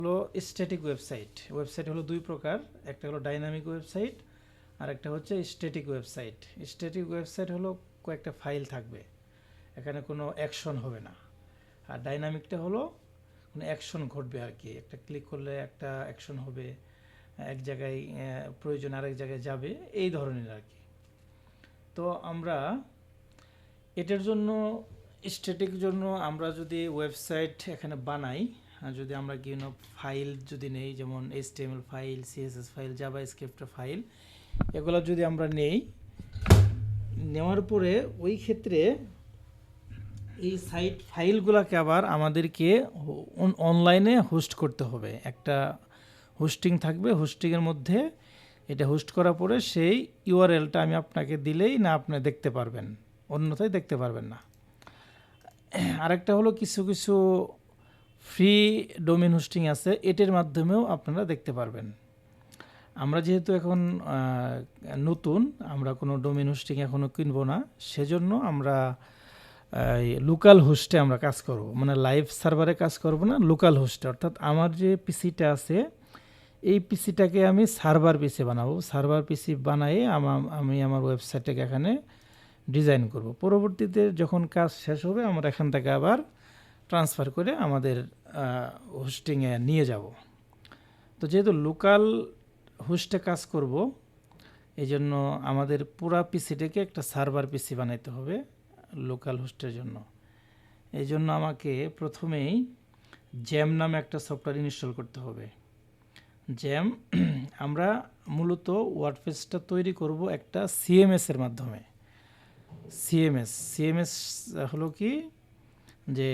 হলো static website. Website হলো দুই প্রকার, একটা হলো ডাইনামিক ওয়েবসাইট আর একটা হচ্ছে স্ট্যাটিক ওয়েবসাইট। স্ট্যাটিক ওয়েবসাইট হলো কয়েকটা ফাইল থাকবে, এখানে কোনো অ্যাকশন হবে না। আর ডাইনামিকটা হলো কোনো অ্যাকশন ঘটবে আর কি, একটা ক্লিক করলে একটা অ্যাকশন হবে, এক জায়গায় প্রয়োজন আরেক জায়গায় যাবে, এই ধরনের আর কি। তো আমরা এটার জন্য স্ট্যাটিক জন্য আমরা যদি ওয়েবসাইট এখানে বানাই, যদি আমরা কোনো ফাইল যদি নেই, যেমন HTML file, CSS file, JavaScript file, এগুলো যদি আমরা নেওয়ার পরে ওই ক্ষেত্রে এই সাইট ফাইলগুলোকে আবার আমাদেরকে অনলাইনে হোস্ট করতে হবে। একটা হোস্টিং থাকবে, হোস্টিংয়ের মধ্যে এটা হোস্ট করার পরে সেই ইউআরএলটা আমি আপনাকে দিলেই না আপনি দেখতে পারবেন, অন্যথায় দেখতে পারবেন না। আরেকটা হলো কিছু কিছু ফ্রি ডোমেন হোস্টিং আছে, এটার মাধ্যমেও আপনারা দেখতে পারবেন। আমরা যেহেতু এখন নতুন, আমরা কোনো ডোমেন হোস্টিং এখনও কিনবো না, সেজন্য আমরা লোকাল হোস্টে আমরা কাজ করব, মানে লাইভ সার্ভারে কাজ করব না, লোকাল হোস্টে। অর্থাৎ আমার যে পিসিটা আছে এই পিসিটাকে আমি সার্ভার পিসি বানাবো, সার্ভার পিসি বানায়ে আমি আমার ওয়েবসাইটটাকে এখানে ডিজাইন করব। পরবর্তীতে যখন কাজ শেষ হবে আমরা এখান থেকে আবার ট্রান্সফার করে আমাদের হোস্টিংয়ে নিয়ে যাব। তো যেহেতু লোকাল হোস্টে কাজ করব, এই জন্য আমাদের পুরা পিসিটাকে একটা সার্ভার পিসি বানাইতে হবে লোকাল হোস্টের জন্য। এই জন্য আমাকে প্রথমেই জ্যাম নামে একটা সফটওয়্যার ইনস্টল করতে হবে। জ্যাম আমরা মূলত ওয়ার্ডপ্রেসটা তৈরি করব একটা সিএমএস এর মাধ্যমে। সিএমএস হলো কি, যে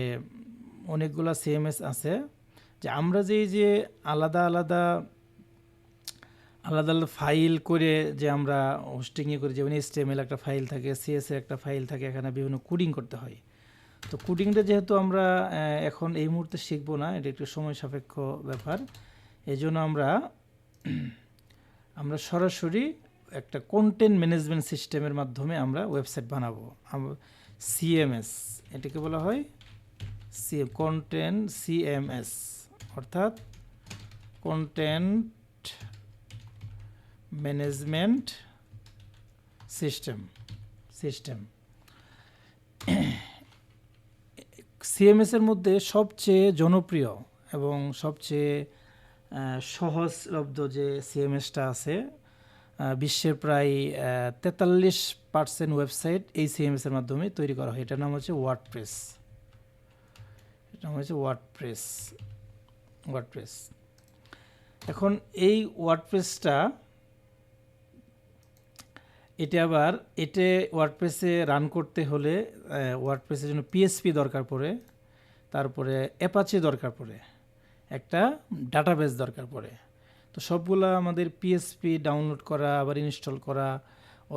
অনেকগুলা সিএমএস আছে, যে আমরা যে আলাদা আলাদা আলাদা আলাদা ফাইল করে যে আমরা হোস্টিংয়ে করি, যেমন HTML একটা ফাইল থাকে, CSS একটা ফাইল থাকে, এখানে বিভিন্ন কোডিং করতে হয়। তো কোডিংটা যেহেতু আমরা এখন এই মুহূর্তে শিখবো না, এটা একটু সময় সাপেক্ষ ব্যাপার, এই জন্য আমরা সরাসরি একটা কন্টেন্ট ম্যানেজমেন্ট সিস্টেমের মাধ্যমে আমরা ওয়েবসাইট বানাবো। সিএমএস এটাকে বলা হয় কন্টেন্ট সিএমএস, অর্থাৎ কন্টেন্ট ম্যানেজমেন্ট সিস্টেম। সিএমএস এর মধ্যে সবচেয়ে জনপ্রিয় এবং সবচেয়ে সহজলভ্য যে সিএমএসটা আছে, বিশ্বের প্রায় 43% ওয়েবসাইট এই সিএমএস এর মাধ্যমে তৈরি করা হয়। এটার নাম হচ্ছে ওয়ার্ডপ্রেস। এখন এই ওয়ার্ডপ্রেসটা ওয়ার্ডপ্রেসে রান করতে হলে ওয়ার্ডপ্রেসের জন্য পিএসপি দরকার পড়ে, তারপরে অ্যাপাচি দরকার পড়ে, একটা ডাটাবেস দরকার পড়ে। তো সবগুলা আমাদের পিএসপি ডাউনলোড করা, আবার ইনস্টল করা,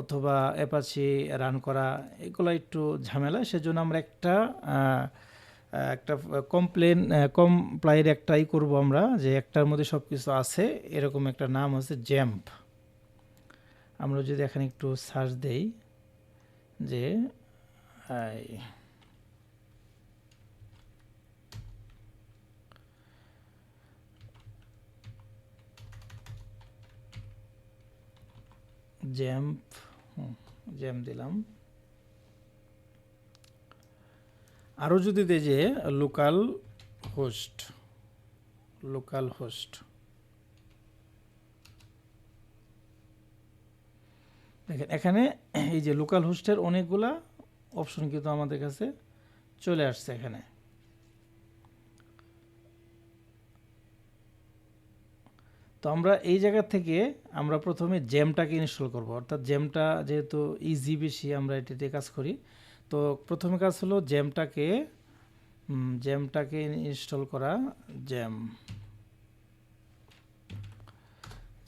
অথবা অ্যাপাচি রান করা, এগুলো একটু ঝামেলা। সেজন্য আমরা একটা কমপ্লাইয়ের একটাই করব আমরা, যে একটার মধ্যে সব কিছু আছে, এরকম একটা নাম আছে জ্যাম্প। আমরা যদি এখানে একটু সার্চ দেই, যে জ্যাম দিলাম, আরও যদি দেই যে লোকাল হোস্ট, দেখেন এখানে এই যে লোকাল হোস্টের অনেকগুলা অপশন কিন্তু আমাদের কাছে চলে আসছে এখানে। তো আমরা এই জায়গা থেকে আমরা প্রথমে জ্যামটাকে ইনস্টল করব, অর্থাৎ জ্যামটা যেহেতু ইজি বেশি, আমরা এটাতে কাজ করি। তো প্রথমে কাজ হলো জ্যামটাকে ইনস্টল করা।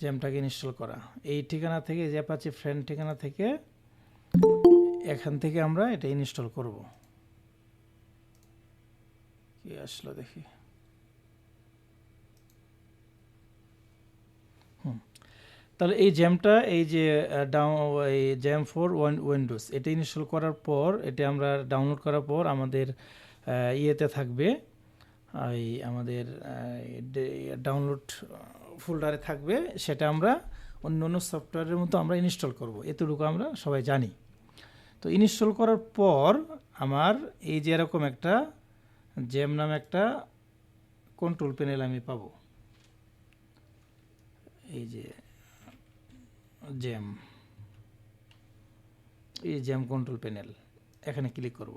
জ্যামটাকে ইনস্টল করা এই ঠিকানা থেকে, যে অ্যাপাচি ফ্রেন্ড ঠিকানা থেকে, এখান থেকে আমরা এটা ইনস্টল করব। কি আসলো দেখি। তাহলে এই জ্যামটা, এই যে জ্যাম ফর উইন্ডোজ, এটা ইনস্টল করার পর, এটা আমরা ডাউনলোড করার পর আমাদের ইয়েতে থাকবে, এই আমাদের ডাউনলোড ফোল্ডারে থাকবে, সেটা আমরা অন্য অন্য সফটওয়্যারের মতো আমরা ইনস্টল করব, এতটুকু আমরা সবাই জানি। তো ইনস্টল করার পর আমার এই যে এরকম একটা জেম নামে একটা কন্ট্রোল প্যানেল আমি পাবো। এই যে জেম, এই জেম কন্ট্রোল প্যানেল, এখানে ক্লিক করব।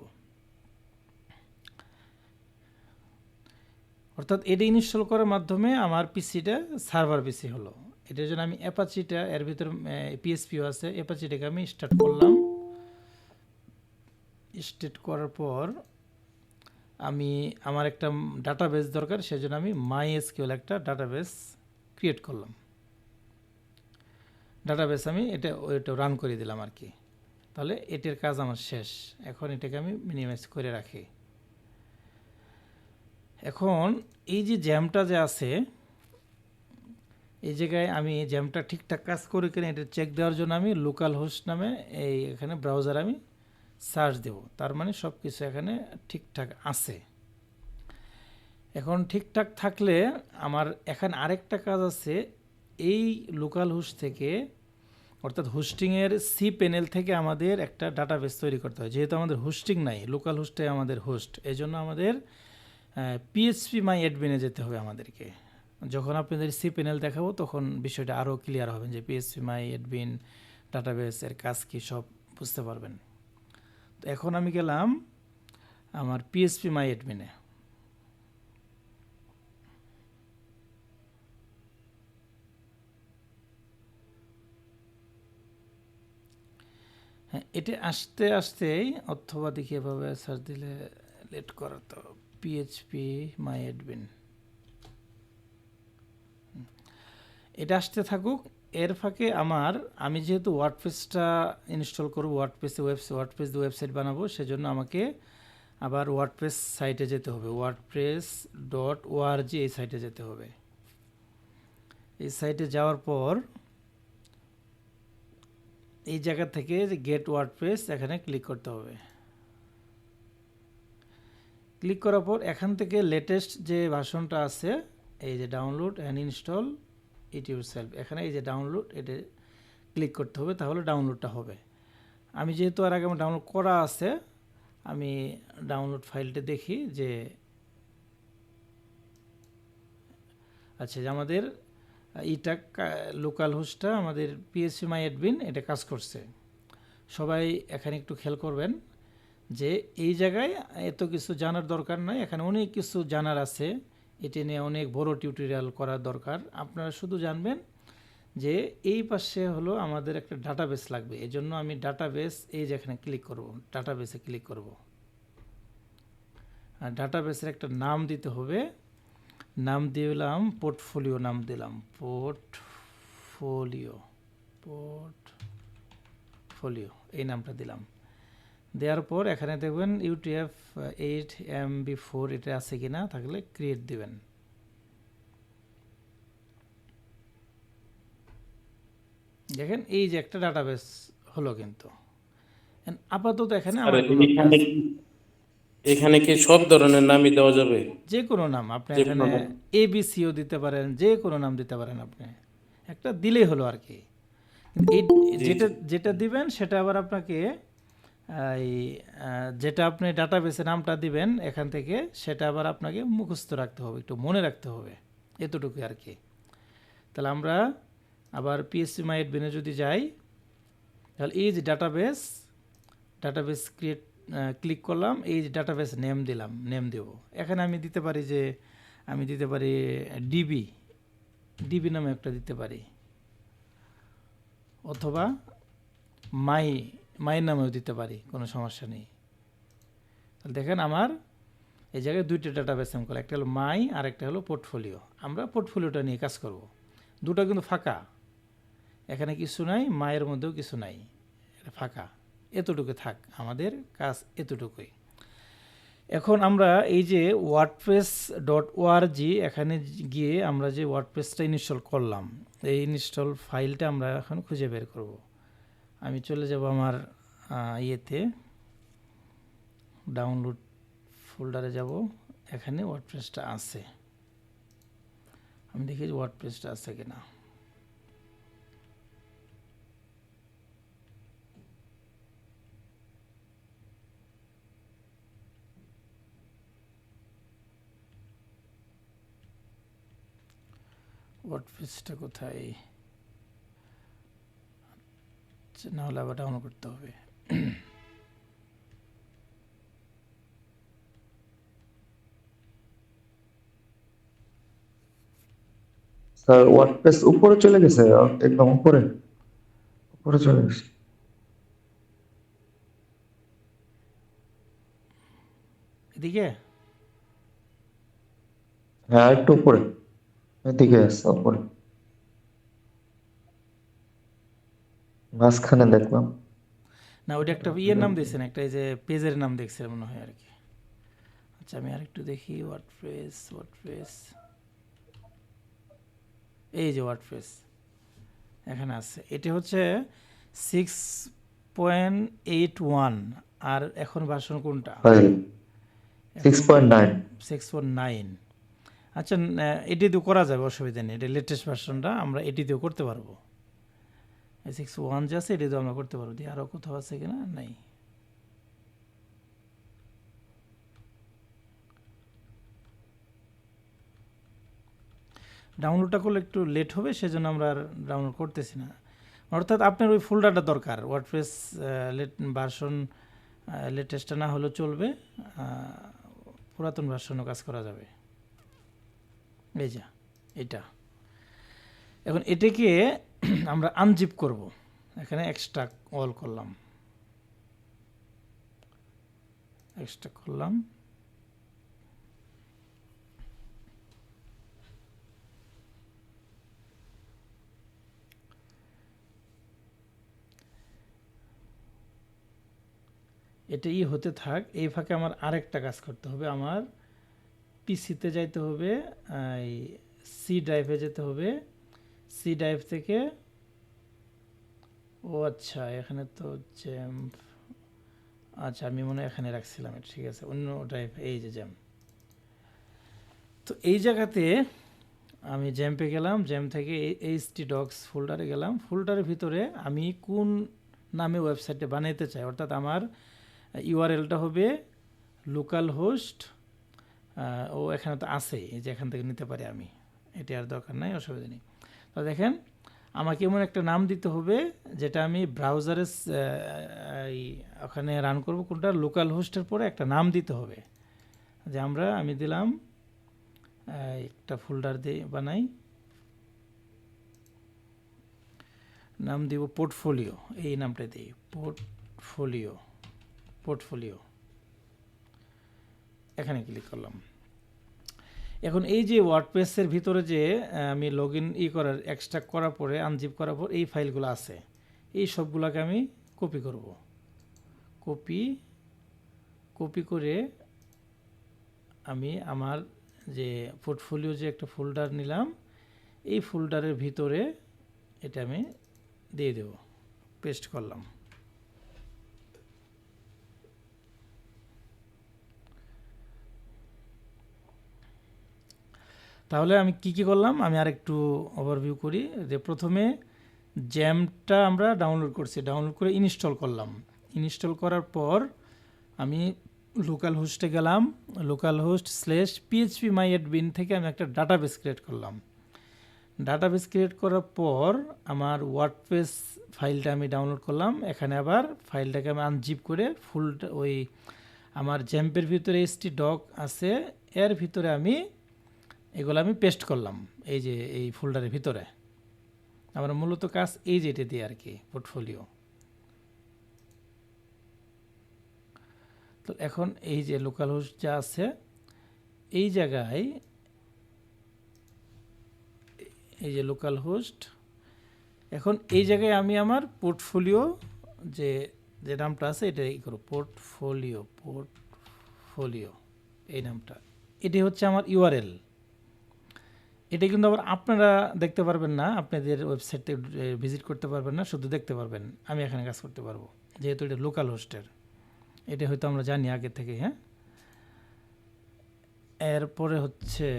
অর্থাৎ এটা ইনস্টল করার মাধ্যমে আমার পিসিটা সার্ভার পিসি হলো। এটার জন্য আমি অ্যাপাচিটা, এর ভিতরে পিএসপিও আছে, অ্যাপাচিটাকে আমি স্টার্ট করলাম। স্টার্ট করার পর আমি আমার একটা ডাটাবেস দরকার, সেজন্য আমি মাইএসকিউএল একটা ডাটাবেস ক্রিয়েট করলাম। ডাটাবেস আমি এটা রান করে দিলাম আর কি। তাহলে এটার কাজ আমার শেষ। এখন এটাকে আমি মিনিমাইজ করে রাখি। এখন এই যে জ্যামটা যে আছে, এই জায়গায় আমি জ্যামটা ঠিকঠাক কাজ করে কিনা এটা চেক দেওয়ার জন্য আমি লোকাল হোস্ট নামে এই এখানে ব্রাউজার আমি সার্চ দেব। তার মানে সব কিছু এখানে ঠিকঠাক আছে। এখন ঠিকঠাক থাকলে আমার এখানে আরেকটা কাজ আছে, এই লোকাল হোস্ট থেকে অর্থাৎ হোস্টিংয়ের সি প্যানেল থেকে আমাদের একটা ডাটাবেস তৈরি করতে হয়। যেহেতু আমাদের হোস্টিং নাই, লোকাল হোস্টে আমাদের হোস্ট, এই জন্য আমাদের পিএইচপি মাই অ্যাডমিনে যেতে হবে আমাদেরকে। যখন আপনাদের সি প্যানেল দেখাবো তখন বিষয়টা আরও ক্লিয়ার হবে, যে পিএইচপি মাই অ্যাডমিন ডাটাবেসের কাজ কি সব বুঝতে পারবেন। তো এখন আমি গেলাম আমার পিএইচপি মাই অ্যাডমিনে। হ্যাঁ, এটা আসতে আসতেই, অথবা দেখি এভাবে সার্চ দিলে লেট করা, তো পিএইচপি মাই অ্যাডমিন এটা আসতে থাকুক। এর ফাঁকে আমি যেহেতু ওয়ার্ডপ্রেসটা ইনস্টল করব, ওয়ার্ডপ্রেস দিয়ে ওয়েবসাইট বানাবো, সেজন্য আমাকে আবার ওয়ার্ডপ্রেস সাইটে যেতে হবে। wordpress.org এই সাইটে যেতে হবে। এই সাইটে যাওয়ার পর এই জায়গা থেকে যে গেট ওয়ার্ডপ্রেস, এখানে ক্লিক করতে হবে। ক্লিক করার পর এখান থেকে লেটেস্ট যে ভার্সনটা আছে, এই যে download and install it yourself, এখানে এই যে ডাউনলোড, এটা ক্লিক করতে হবে, তাহলে ডাউনলোডটা হবে। আমি যেহেতু আর আগে আমার ডাউনলোড করা আছে, আমি ডাউনলোড ফাইলটা দেখি যে আচ্ছা, যে আমাদের এটা লোকাল হোস্টটা আমাদের পিএইচপি মাই অ্যাডমিন এটা কাজ করছে। সবাই এখানে একটু খেয়াল করবেন যে এই জায়গায় এত কিছু জানার দরকার নাই, এখানে অনেক কিছু জানার আছে, এটি নিয়ে অনেক বড় টিউটোরিয়াল করার দরকার। আপনারা শুধু জানবেন যে এই পাশে হলো আমাদের একটা ডাটাবেস লাগবে, এই জন্য আমি ডাটাবেস, এই যে এখানে ক্লিক করব, ডাটাবেসে ক্লিক করব। আর ডাটাবেসের একটা নাম দিতে হবে, নাম দিলাম পোর্টফোলিও, নাম দিলাম পোর্টফোলিও, এই নামটা দিলাম। দেওয়ার পর এখানে দেখবেন UTF-8 MB4 এটা আছে কিনা, থাকলে ক্রিয়েট দিবেন। দেখেন এই যে একটা ডাটাবেস হলো, কিন্তু আপাতত এখানে আমার এখানে কি সব ধরনের নামই দেওয়া যাবে? যে কোনো নাম আপনি এখানে ABCও দিতে পারেন, যে কোনো নাম দিতে পারেন, আপনি একটা দিলেই হলো আর কি। যেটা যেটা দিবেন সেটা আবার আপনাকে এই যেটা আপনি ডাটাবেসে নামটা দিবেন এখান থেকে, সেটা আবার আপনাকে মুখস্থ রাখতে হবে, একটু মনে রাখতে হবে, এতটুকু আর কি। তাহলে আমরা আবার পিএইচপি মাই অ্যাডমিনে যদি যাই, তাহলে এই যে ডাটাবেস ক্রিয়েট ক্লিক করলাম, এই যে ডাটাবেস নেম দিলাম, নেম দেব। এখানে আমি দিতে পারি যে আমি দিতে পারি ডিবি নামে একটা দিতে পারি, অথবা মাই নামেও দিতে পারি, কোনো সমস্যা নেই। তাহলে দেখেন আমার এই জায়গায় দুইটা ডাটাবেস নেম করলাম, একটা হলো মাই আর একটা হলো পোর্টফোলিও। আমরা পোর্টফোলিওটা নিয়ে কাজ করব। দুটো কিন্তু ফাঁকা, এখানে কিছু নাই, মায়ের মধ্যেও কিছু নাই, এটা ফাঁকা, এতটুকু থাক, আমাদের কাজ এতটুকুই। এখন আমরা এই যে wordpress.org এখানে গিয়ে আমরা যে ওয়ার্ডপ্রেসটা ইনস্টল করলাম, এই ইনস্টল ফাইলটা আমরা এখন খুঁজে বের করব। আমি চলে যাব আমার ইয়েতে, ডাউনলোড ফোল্ডারে যাব, এখানে ওয়ার্ডপ্রেসটা আছে, আমি দেখি ওয়ার্ডপ্রেসটা আছে কিনা। ওয়ার্ডপ্রেসটা কোথায়, না হলে আবার ডাউনলোড করতে হবে। স্যার ওয়ার্ডপ্রেস উপরে চলে গেছে, একদম উপরে উপরে চলে গেছে। এদিকে হ্যাঁ একটু উপরে, এদিকে আছে উপরে, মাঝখানে দেখলাম। না, ওইটা একটা ইয়ের নাম দিয়েছেন, একটা এই যে পেজের নাম দেখছিলাম মনে হয় আর কি। আচ্ছা আমি আরেকটু দেখি ওয়ার্ডপ্রেস, এই যে ওয়ার্ডপ্রেস এখানে আছে। এটা হচ্ছে 6.81, আর এখন ভার্সন কোনটা? ফাইল এখন 6.9। 6.9। আচ্ছা এটি দিয়েও করা যাবে, অসুবিধা নেই। এটা লেটেস্ট ভার্সনটা, আমরা এটি দিয়েও করতে পারবো। 6.1 যে আছে এটি দিয়েও আমরা করতে পারবো। দিয়ে আরও কোথাও আছে কিনা, নাই। ডাউনলোডটা করলে একটু লেট হবে, সেজন্য আমরা আর ডাউনলোড করতেছি না। অর্থাৎ আপনার ওই ফোল্ডারটা দরকার, ওয়ার্ডপ্রেস ভার্সন লেটেস্টটা না হলেও চলবে, পুরাতন ভার্সনও কাজ করা যাবে। এই যা এটা, এখন এটাকে আমরা আনজিপ করব। এখানে এক্সট্রাক্ট অল করলাম, এক্সট্রাক্ট করলাম। এটাই হতে থাক। এই ফাঁকে আমার আরেকটা কাজ করতে হবে। আমার পিসিতে যাইতে হবে, এই সি ড্রাইভে যেতে হবে। সি ড্রাইভ থেকে, ও আচ্ছা এখানে তো জ্যাম, আচ্ছা আমি মনে হয় এখানে রাখছিলাম, এটা ঠিক আছে, অন্য ড্রাইভ, এই যে জ্যাম। তো এই জায়গাতে আমি জ্যাম্পে গেলাম, জ্যাম থেকে htdocs ফোল্ডারে গেলাম। ফোল্ডারের ভিতরে আমি কোন নামে ওয়েবসাইটে বানাইতে চাই, অর্থাৎ আমার ইউআরএলটা হবে লোকাল হোস্ট, ও এখানে তো আছে, এই যে এখান থেকে নিতে পারি আমি, এটা আর দরকার নাই, অসুবিধা নেই। তো দেখেন আমাকে এমন একটা নাম দিতে হবে যেটা আমি ব্রাউজারে ওখানে রান করব। কোনটা? লোকাল হোস্টের পরে একটা নাম দিতে হবে, যে আমি দিলাম একটা ফোল্ডার দিয়ে বানাই, নাম দিব পোর্টফোলিও, এই নামটা দিই পোর্টফোলিও। এখানে ক্লিক করলাম। এখন এই যে ওয়ার্ডপ্রেসের ভিতরে যে আমি লগ ইন করার এক্সট্রাক্ট করার পরে আনজিপ করার পর এই ফাইলগুলো আছে, এই সবগুলোকে আমি কপি করব। কপি করে আমি আমার যে পোর্টফোলিও যে একটা ফোল্ডার নিলাম, এই ফোল্ডারের ভিতরে এটা আমি দিয়ে দেব, পেস্ট করলাম। তাহলে আমি কি করলাম, আমি আরেকটু ওভারভিউ করি। যে প্রথমে জ্যামটা আমরা ডাউনলোড করছি, ডাউনলোড করে ইনস্টল করলাম। ইনস্টল করার পর আমি লোকাল হোস্টে গেলাম, লোকাল হোস্ট /phpMyAdmin থেকে আমি একটা ডাটাবেস ক্রিয়েট করলাম। ডাটাবেস ক্রিয়েট করার পর আমার ওয়ার্ডপ্রেস ফাইলটা আমি ডাউনলোড করলাম। এখানে আবার ফাইলটাকে আমি আনজিপ করে ওই আমার জ্যাম্পের ভিতরে htdoc আছে, এর ভিতরে এগুলো আমি পেস্ট করলাম, এই যে এই ফোল্ডারের ভিতরে। আমার মূলত কাজ এই যে এটা দিয়ে আর কি, পোর্টফোলিও। তো এখন এই যে লোকাল হোস্ট যা আছে, এই জায়গায় এই যে লোকাল হোস্ট, এখন এই জায়গায় আমি আমার পোর্টফোলিও যে নামটা আছে এটা করো, পোর্টফোলিও এই নামটা, এটি হচ্ছে আমার ইউআরএল। এটা কিন্তু আবার আপনারা দেখতে পারবেন না, আপনাদের ওয়েবসাইটে ভিজিট করতে পারবেন না, শুধু দেখতে পারবেন। আমি এখানে কাজ করতে পারবো যেহেতু এটা লোকাল হোস্টের, এটা হয়তো আমরা জানি আগে থেকে। হ্যাঁ, এরপরে হচ্ছে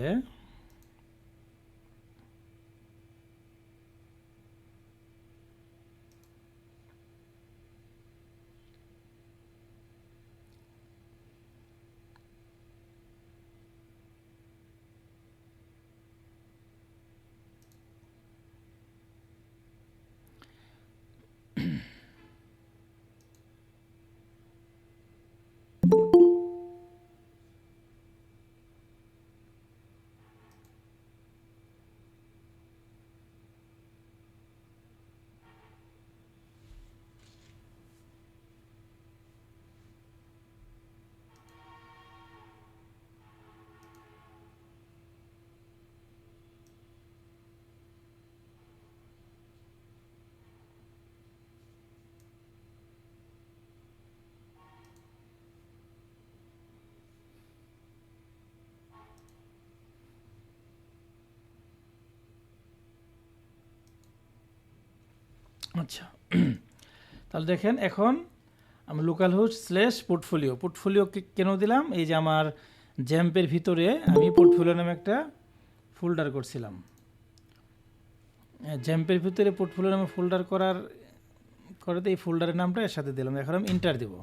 আচ্ছা, তাহলে দেখেন এখন আমি লোকাল হোস্ট স্ল্যাশ পোর্টফোলিও কেন দিলাম, এই যে আমার জ্যাম্পের ভিতরে আমি পোর্টফোলিও নামে একটা ফোল্ডার করছিলাম। জ্যাম্পের ভিতরে পোর্টফোলিও নামে ফোল্ডার করাতে এই ফোল্ডারের নামটা এর সাথে দিলাম। এখন আমি ইন্টার দেব।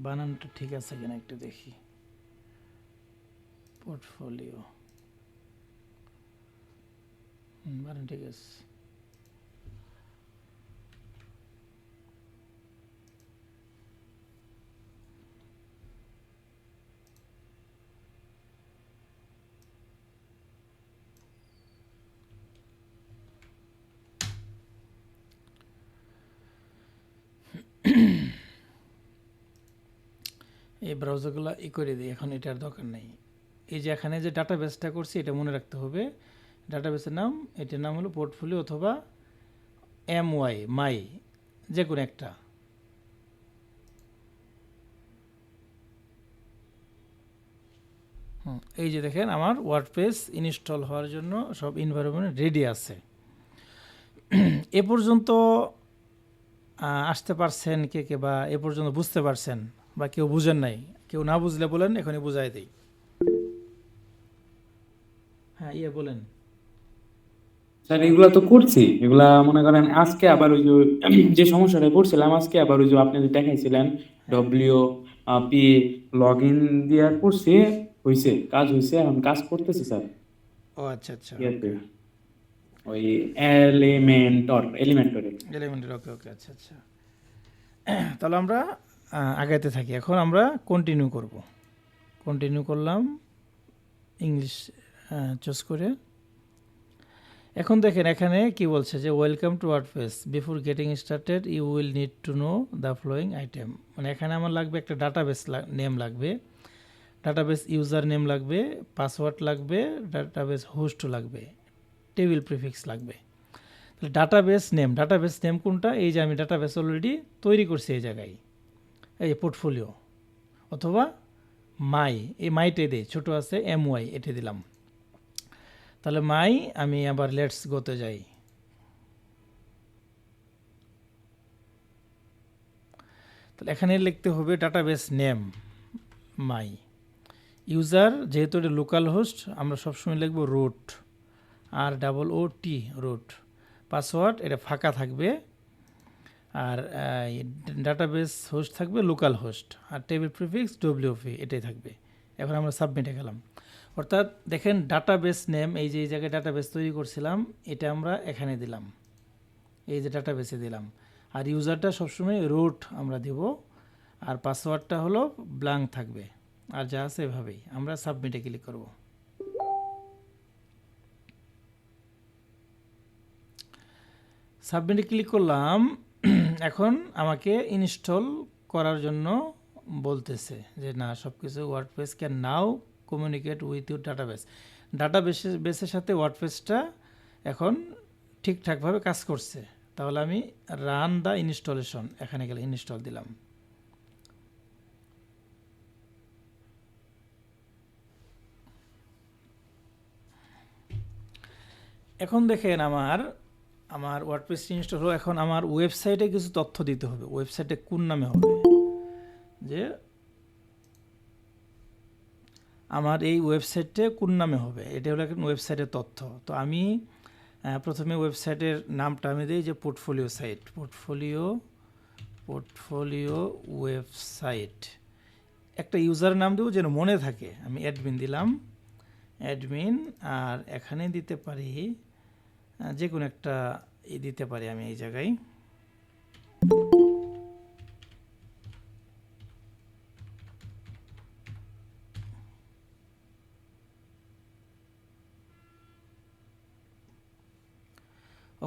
বানানটা ঠিক আছে কিনা একটু দেখি। পোর্টফোলিও, বানান ঠিক আছে। এই ব্রাউজারগুলো করে দিই, এখন এটার দরকার নেই। এই যে এখানে যে ডাটাবেসটা করছি এটা মনে রাখতে হবে। ডাটাবেসের নাম, এটার নাম হলো পোর্টফোলিও অথবা মাই, যে কোনো একটা। এই যে দেখেন আমার ওয়ার্ডপ্রেস ইনস্টল হওয়ার জন্য সব এনভায়রনমেন্ট রেডি আছে। এ পর্যন্ত আসতে পারছেন কে বা এ পর্যন্ত বুঝতে পারছেন বা কেউ বুঝেন নাই? কেউ না বুঝলে বলেন, এখনই বুঝাই দিই। হ্যাঁ, বলেন। স্যার এগুলা তো করছি, এগুলা মনে করেন আজকে আবার ওই যে যে সমস্যাটা করছিলাম আজকে আবার ওই যে আপনি যে দেখাইছিলেন ডব্লিউ পি লগ ইন দিয়ে করছি, হয়েছে, কাজ হয়েছে, এখন কাজ করতেছি স্যার। ও আচ্ছা আচ্ছা, ইয়েতে, ওই এলিমেন্টরে। ওকে ওকে, আচ্ছা আচ্ছা। তাহলে আমরা আগাইতে থাকি। এখন আমরা কন্টিনিউ করব। কন্টিনিউ করলাম ইংলিশ চুজ করে। এখন দেখেন এখানে কি বলছে যে welcome to WordPress, before getting started you will need to know the following item. মানে এখানে আমার লাগবে একটা ডাটাবেস নেম লাগবে, ডাটাবেস ইউজার নেম লাগবে, পাসওয়ার্ড লাগবে, ডাটাবেস হোস্ট লাগবে, টেবিল প্রিফিক্স লাগবে। তাহলে ডাটাবেস নেম কোনটা? এই যে আমি ডাটাবেস অলরেডি তৈরি করছি এই জায়গায়, এই যে পোর্টফোলিও অথবা মাই, এই মাইটে দিই, ছোটো আছে এটা দিলাম। তাহলে আমি আবার লেটস গোতে যাই। তাহলে এখানে লিখতে হবে ডাটাবেস নেম মাই। ইউজার, যেহেতু এটা লোকাল হোস্ট, আমরা সবসময় লিখব রুট, ROOT, রুট। পাসওয়ার্ড এটা ফাঁকা থাকবে, আর ডাটাবেস হোস্ট থাকবে লোকাল হোস্ট, আর টেবিল প্রিফিক্স WP এটাই থাকবে। এখন আমরা সাবমিটে গেলাম। অর্থাৎ দেখেন ডাটাবেস নেম, এই যে এই জায়গায় ডাটাবেস তৈরি করছিলাম, এটা আমরা এখানে দিলাম, এই যে ডাটাবেসে দিলাম। আর ইউজারটা সবসময় রুট আমরা দেব, আর পাসওয়ার্ডটা হলো ব্ল্যাঙ্ক থাকবে, আর যা আছে এভাবেই। আমরা সাবমিটে ক্লিক করব। সাবমিটে ক্লিক করলাম। এখন আমাকে ইনস্টল করার জন্য বলতেছে যে না সব কিছু WordPress can now communicate with your database. ডাটাবেসের সাথে ওয়ার্ডপ্রেসটা এখন ঠিকঠাকভাবে কাজ করছে। তাহলে আমি রান দ্য ইনস্টলেশন, এখানে গেলে ইনস্টল দিলাম। এখন দেখেন আমার ওয়ার্ডপ্রেস ইনস্টল হলো। এখন আমার ওয়েবসাইটে কিছু তথ্য দিতে হবে। ওয়েবসাইটে কোন নামে হবে, যে আমার এই ওয়েবসাইটে কোন নামে হবে, এটা হলো এখন ওয়েবসাইটের তথ্য। তো আমি প্রথমে ওয়েবসাইটের নামটা আমি দিই যে পোর্টফোলিও সাইট, পোর্টফোলিও ওয়েবসাইট। একটা ইউজার নাম দেবো যেন মনে থাকে। আমি অ্যাডমিন দিলাম, অ্যাডমিন। আর এখানে দিতে পারি যে কোনো একটা দিতে পারি আমি এই জায়গায়।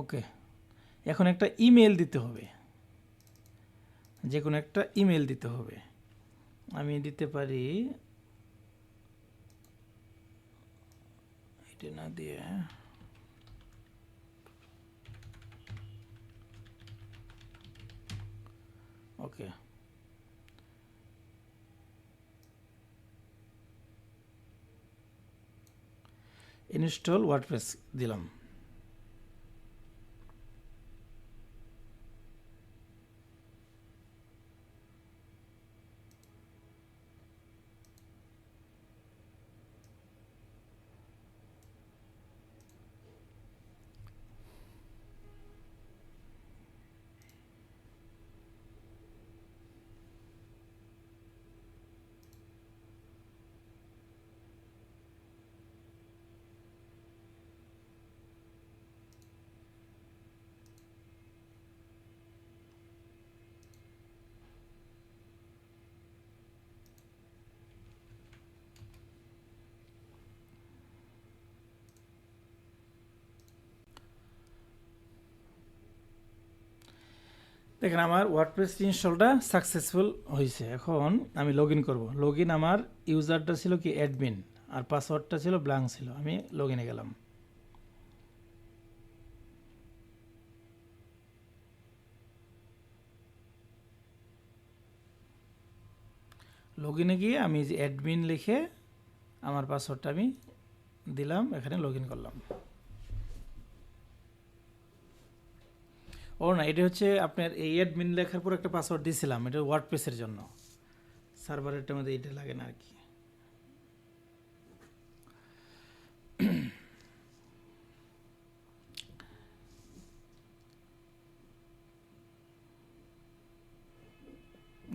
ওকে, এখন একটা ইমেল দিতে হবে, যে কোনো একটা ইমেল দিতে হবে। আমি দিতে পারি এটা না দিয়ে, ওকে, ইনস্টল ওয়ার্ডপ্রেস দিলাম। দেখেন আমার ওয়ার্ডপ্রেস ইনস্টলটা সাকসেসফুল হয়েছে। এখন আমি লগ ইন করবো। লগ ইন, আমার ইউজারটা ছিল কি অ্যাডমিন, আর পাসওয়ার্ডটা ছিল ব্ল্যাঙ্ক ছিল। আমি লগ ইনে গেলাম। লগ ইনে গিয়ে আমি যে অ্যাডমিন লিখে আমার পাসওয়ার্ডটা আমি দিলাম, এখানে লগ ইন করলাম। ও না, এটা হচ্ছে আপনার এই অ্যাডমিন লেখার পর একটা পাসওয়ার্ড দিয়েছিলাম, এটা ওয়ার্ডপ্রেসের জন্য। সার্ভারেরটার মধ্যে এটা লাগে না আর কি।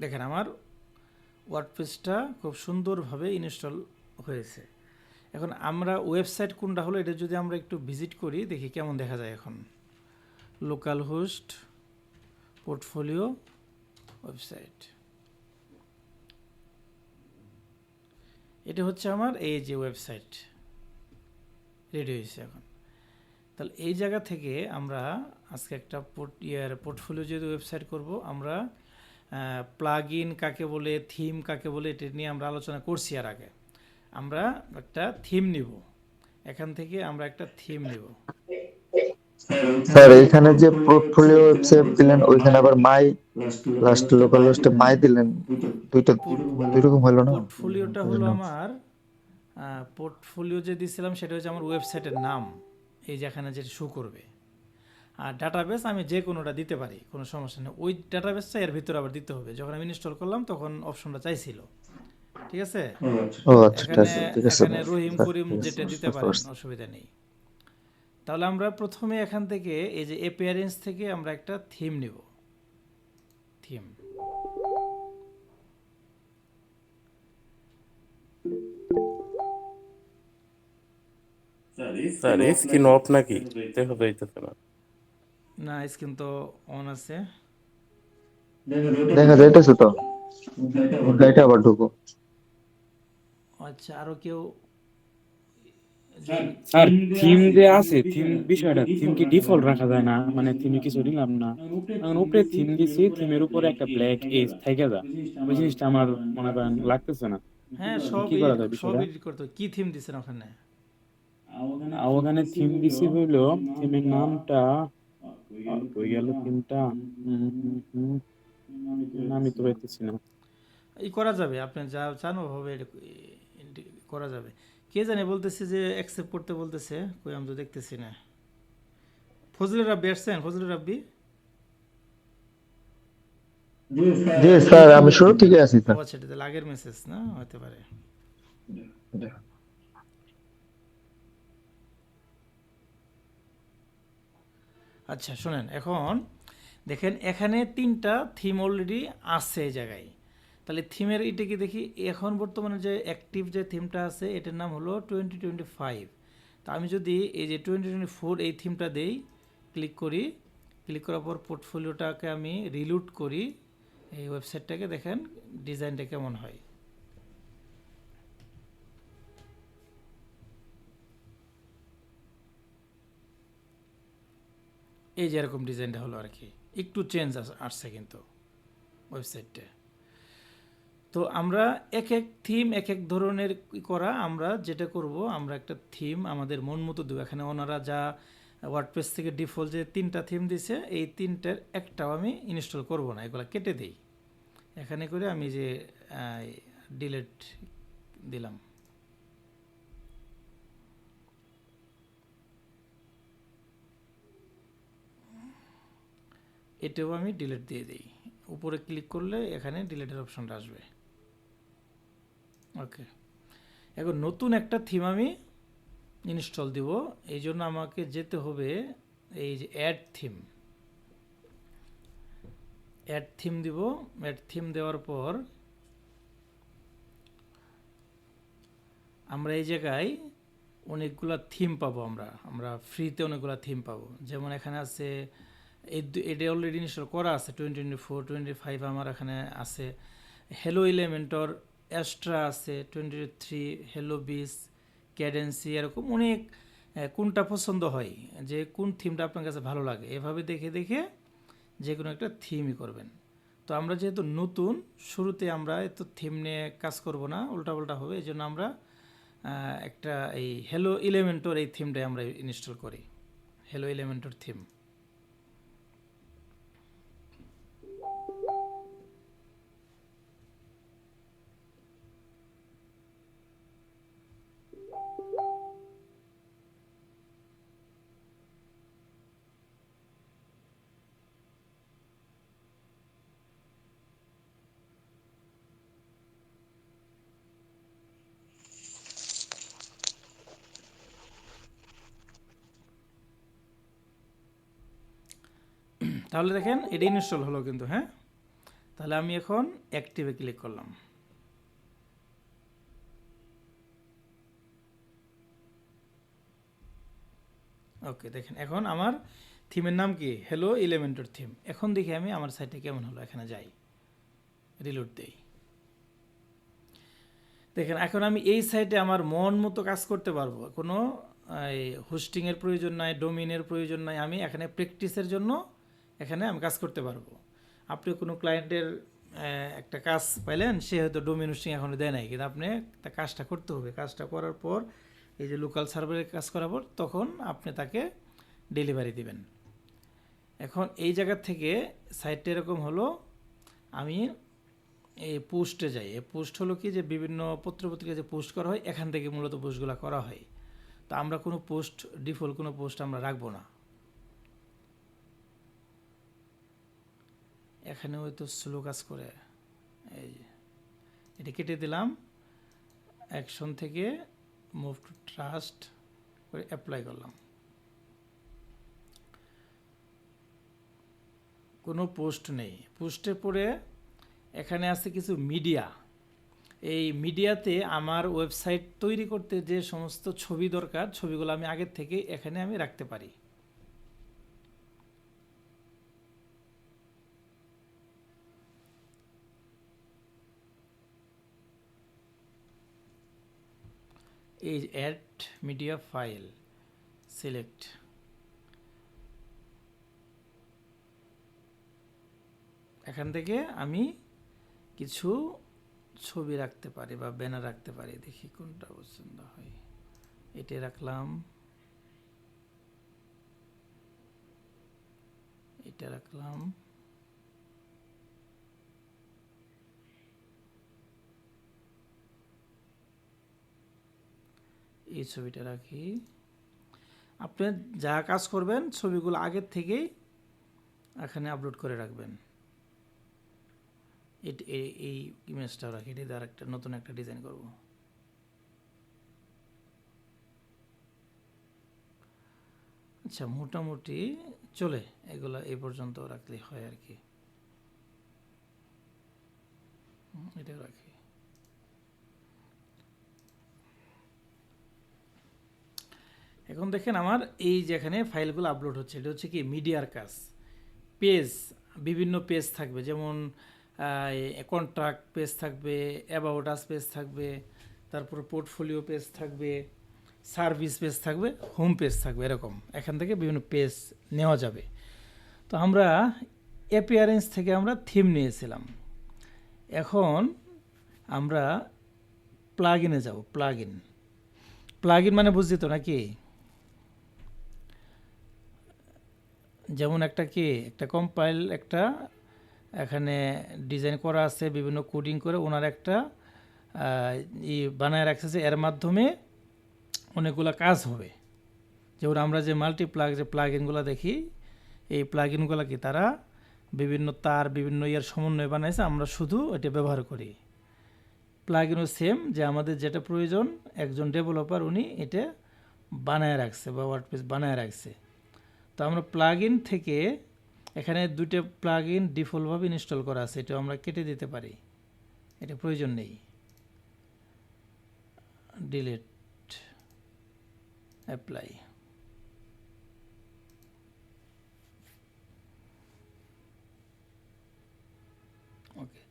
দেখেন আমার ওয়ার্ডপ্রেসটা খুব সুন্দরভাবে ইনস্টল হয়েছে। এখন আমরা ওয়েবসাইট কোনটা হলো এটা যদি আমরা একটু ভিজিট করি, দেখি কেমন দেখা যায়। এখন লোকাল হোস্ট পোর্টফোলিও ওয়েবসাইট, এটা হচ্ছে আমার এই যে ওয়েবসাইট রেডি হয়েছে। এখন তাহলে এই জায়গা থেকে আমরা আজকে একটা পোর্টফোলিও যেহেতু ওয়েবসাইট করব, আমরা প্লাগ ইন কাকে বলে, থিম কাকে বলে, এটা নিয়ে আমরা আলোচনা করছি। আর আগে আমরা একটা থিম নিব, এখান থেকে আমরা একটা থিম নিব। স্যার এখানে যে পোর্টফোলিও ওয়েবসাইট দিলেন, ওইখানে আবার মাই লাস্ট লোকাল হোস্টে মাই দিলেন, দুইটা দুই রকম হলো না? পোর্টফোলিওটা হলো আমার পোর্টফোলিও যে দিয়েছিলাম সেটা হচ্ছে আমার ওয়েবসাইটের নাম, এই যে এখানে যেটা শো করবে। আর ডাটাবেস আমি যে কোনোটা দিতে পারি, কোনো সমস্যা নেই। ওই ডাটাবেসটা এর ভিতরে আবার দিতে হবে। যখন আমি ইনস্টল করলাম তখন অপশনটা চাইছিল, ঠিক আছে। ও আচ্ছা, এখানে ঠিক আছে এখানে রহিম করিম যেটা দিতে পারেন, অসুবিধা নেই। তাহলে আমরা প্রথমে এখান থেকে এই যে অ্যাপিয়ারেন্স থেকে আমরা একটা থিম নিব। থিম, স্যার স্ক্রিন অফ নাকি দেখা যাইতেছে না? না স্ক্রিন তো অন আছে। দেখা যাইতেছে তো, গাইটা আবার ঢুকো। আচ্ছা, আরো কেউ স্যার থিম যে আছে, থিম বিষয়টা, থিম কি ডিফল্ট রাখা যায় না? মানে থিমে কিছু দিলাম না, এখন উপরে থিম দিছি, থিমের উপরে একটা ব্ল্যাক এজ থেকে যা, ওই জিনিসটা আমার মনে করেন লাগতেছে না। হ্যাঁ, কি করা যায় সব বিষয়টা? এডিট করতে হবে। কি থিম দিছেন ওখানে? আর ওখানে থিম দিছি হইলো, থিমের নামটা কই গেল থিমটা, আমি তো পাইতেছি না। করা যাবে, আপনি যা চান ওভাবে এটা করা যাবে। কে জানে বলতেছে যে অ্যাকসেপ্ট করতে বলতেছে, কই আমি তো দেখতেছি না। ফজলে রাব্বি আসছেন? ফজলে রাব্বি? জি স্যার, আমি শুরু থেকে আছি ও স্যার। আচ্ছা, এটা তাহলে আগের মেসেজ না, হতে পারে। আচ্ছা শোনেন, এখন দেখেন এখানে 3টা থিম অলরেডি আছে এই জায়গায়। তাহলে থিমের এটা কি দেখি, এখন বর্তমানে যে অ্যাক্টিভ যে থিমটা আছে এটার নাম হলো 2025। তা আমি যদি এই যে 2024 এই থিমটা দেই, ক্লিক করি, ক্লিক করার পর পোর্টফোলিওটাকে আমি রিলুট করি, এই ওয়েবসাইটটাকে দেখেন ডিজাইনটা কেমন হয়। এই যে এরকম ডিজাইনটা হলো আর কি, একটু চেঞ্জ আসছে কিন্তু ওয়েবসাইটটা। তো আমরা এক এক থিম এক এক ধরনের করা, আমরা যেটা করব, আমরা একটা থিম আমাদের মন মতো দেবো। এখানে ওনারা যা ওয়ার্ডপ্রেস থেকে ডিফল্ট যে 3টা থিম দিছে, এই 3টার একটাও আমি ইনস্টল করব না, এগুলো কেটে দেই। এখানে করে আমি যে ডিলিট দিলাম, এটাও আমি ডিলিট দিয়ে দিই। উপরে ক্লিক করলে এখানে ডিলিটের অপশনটা আসবে। ওকে, এখন নতুন একটা থিম আমি ইনস্টল দিব। এই জন্য আমাকে যেতে হবে এই যে অ্যাড থিম, অ্যাড থিম দিব। অ্যাড থিম দেওয়ার পর আমরা এই জায়গায় অনেকগুলা থিম পাবো, আমরা ফ্রিতে অনেকগুলা থিম পাবো। যেমন এখানে আছে, এটা অলরেডি ইনস্টল করা আছে, 2024 25 আমার এখানে আছে। হ্যালো এলিমেন্টর, অ্যাস্ট্রা আছে, 23 হ্যালো বিস, ক্যাডেন্সি, এরকম অনেক। কোনটা পছন্দ হয়, যে কোন থিমটা আপনার কাছে ভালো লাগে, এভাবে দেখে দেখে যে কোনো একটা থিমই করবেন। তো আমরা যেহেতু নতুন, শুরুতে আমরা এত থিম নিয়ে কাজ করব না, উল্টাপাল্টা হবে। এই জন্য আমরা একটা এই হ্যালো এলিমেন্টর এই থিমটাই আমরা ইনস্টল করি, হ্যালো এলিমেন্টর থিম। তাহলে দেখেন এটা ইনস্টল হলো কিন্তু, হ্যাঁ। তাহলে আমি এখন অ্যাক্টিভে ক্লিক করলাম। ওকে, দেখেন এখন আমার থিমের নাম কি, হ্যালো এলিমেন্টর থিম। এখন দেখি আমি আমার সাইটে কেমন হলো, এখানে যাই, রিলোড দেই। দেখেন এখন আমি এই সাইটে আমার মন মতো কাজ করতে পারবো, কোনো হোস্টিংয়ের প্রয়োজন নাই, ডোমিনের প্রয়োজন নাই। আমি এখানে প্র্যাকটিসের জন্য এখানে আমি কাজ করতে পারবো। আপনি কোনো ক্লায়েন্টের একটা কাজ পাইলেন, সে হয়তো ডোমিন হোস্টিং এখনও দেয় নাই, কিন্তু আপনি কাজটা করতে হবে। কাজটা করার পর এই যে লোকাল সার্ভারে কাজ করার পর তখন আপনি তাকে ডেলিভারি দিবেন। এখন এই জায়গা থেকে সাইটটা এরকম হলো, আমি এই পোস্টে যাই। এই পোস্ট হলো কি, যে বিভিন্ন পত্রপত্রিকা যে পোস্ট করা হয়, এখান থেকে মূলত পোস্টগুলো করা হয়। তো আমরা কোনো পোস্ট, ডিফল্ট কোনো পোস্ট আমরা রাখবো না। এখানে হয়তো স্লো কাজ করে, এই যে এটা কেটে দিলাম, অ্যাকশন থেকে মুভ টু ট্রাস্ট করে অ্যাপ্লাই করলাম। কোনো পোস্ট নেই। পোস্টে পরে এখানে আছে কিছু মিডিয়া। এই মিডিয়াতে আমার ওয়েবসাইট তৈরি করতে যে সমস্ত ছবি দরকার, ছবিগুলো আমি আগের থেকে এখানে আমি রাখতে পারি। এই অ্যাড মিডিয়া ফাইল সিলেক্ট, এখান থেকে আমি কিছু ছবি রাখতে পারি বা ব্যানার রাখতে পারি। দেখি কোনটা পছন্দ হয়, এটা রাখলাম, এটা রাখলাম, এই ছবিটা রাখি। আপনি যা কাজ করবেন ছবিগুলো আগের থেকেই এখানে আপলোড করে রাখবেন। এই ইমেজটা রাখি, এটা দিয়ে আরেকটা নতুন একটা ডিজাইন করব। আচ্ছা, মোটামুটি চলে, এগুলা এই পর্যন্ত রাখলে হয় আর কি। এটা রাখি। এখন দেখেন আমার এই যেখানে ফাইলগুলো আপলোড হচ্ছে, এটা হচ্ছে কি মিডিয়ার কাজ। পেজ, বিভিন্ন পেজ থাকবে, যেমন কন্ট্রাক্ট পেজ থাকবে, অ্যাবাউট আস পেজ থাকবে, তারপর পোর্টফোলিও পেজ থাকবে, সার্ভিস পেজ থাকবে, হোম পেজ থাকবে, এরকম এখান থেকে বিভিন্ন পেজ নেওয়া যাবে। তো আমরা অ্যাপিয়ারেন্স থেকে আমরা থিম নিয়েছিলাম, এখন আমরা প্লাগ ইনে যাব। প্লাগ ইন মানে বুঝছি তো নাকি? যেমন একটা কি একটা কম্পাইল, একটা এখানে ডিজাইন করা আছে, বিভিন্ন কোডিং করে ওনার একটা বানায় রাখছে, যে এর মাধ্যমে অনেকগুলো কাজ হবে। যেমন আমরা যে যে প্লাগইনগুলো দেখি, এই প্লাগইনগুলো কি তারা বিভিন্ন তার বিভিন্ন ইয়ার সমন্বয় বানাইছে, আমরা শুধু এটা ব্যবহার করি। প্লাগইনও সেম, যে আমাদের যেটা প্রয়োজন একজন ডেভেলপার উনি এটা বানায় রাখছে বা ওয়ার্ডপ্রেস বানায় রাখছে। তো আমরা প্লাগইন থেকে এখানে দুটো প্লাগইন ডিফল্টভাবে ইনস্টল করা আছে, এটা আমরা কেটে দিতে পারি, এটা প্রয়োজন নেই। Delete, apply. ওকে,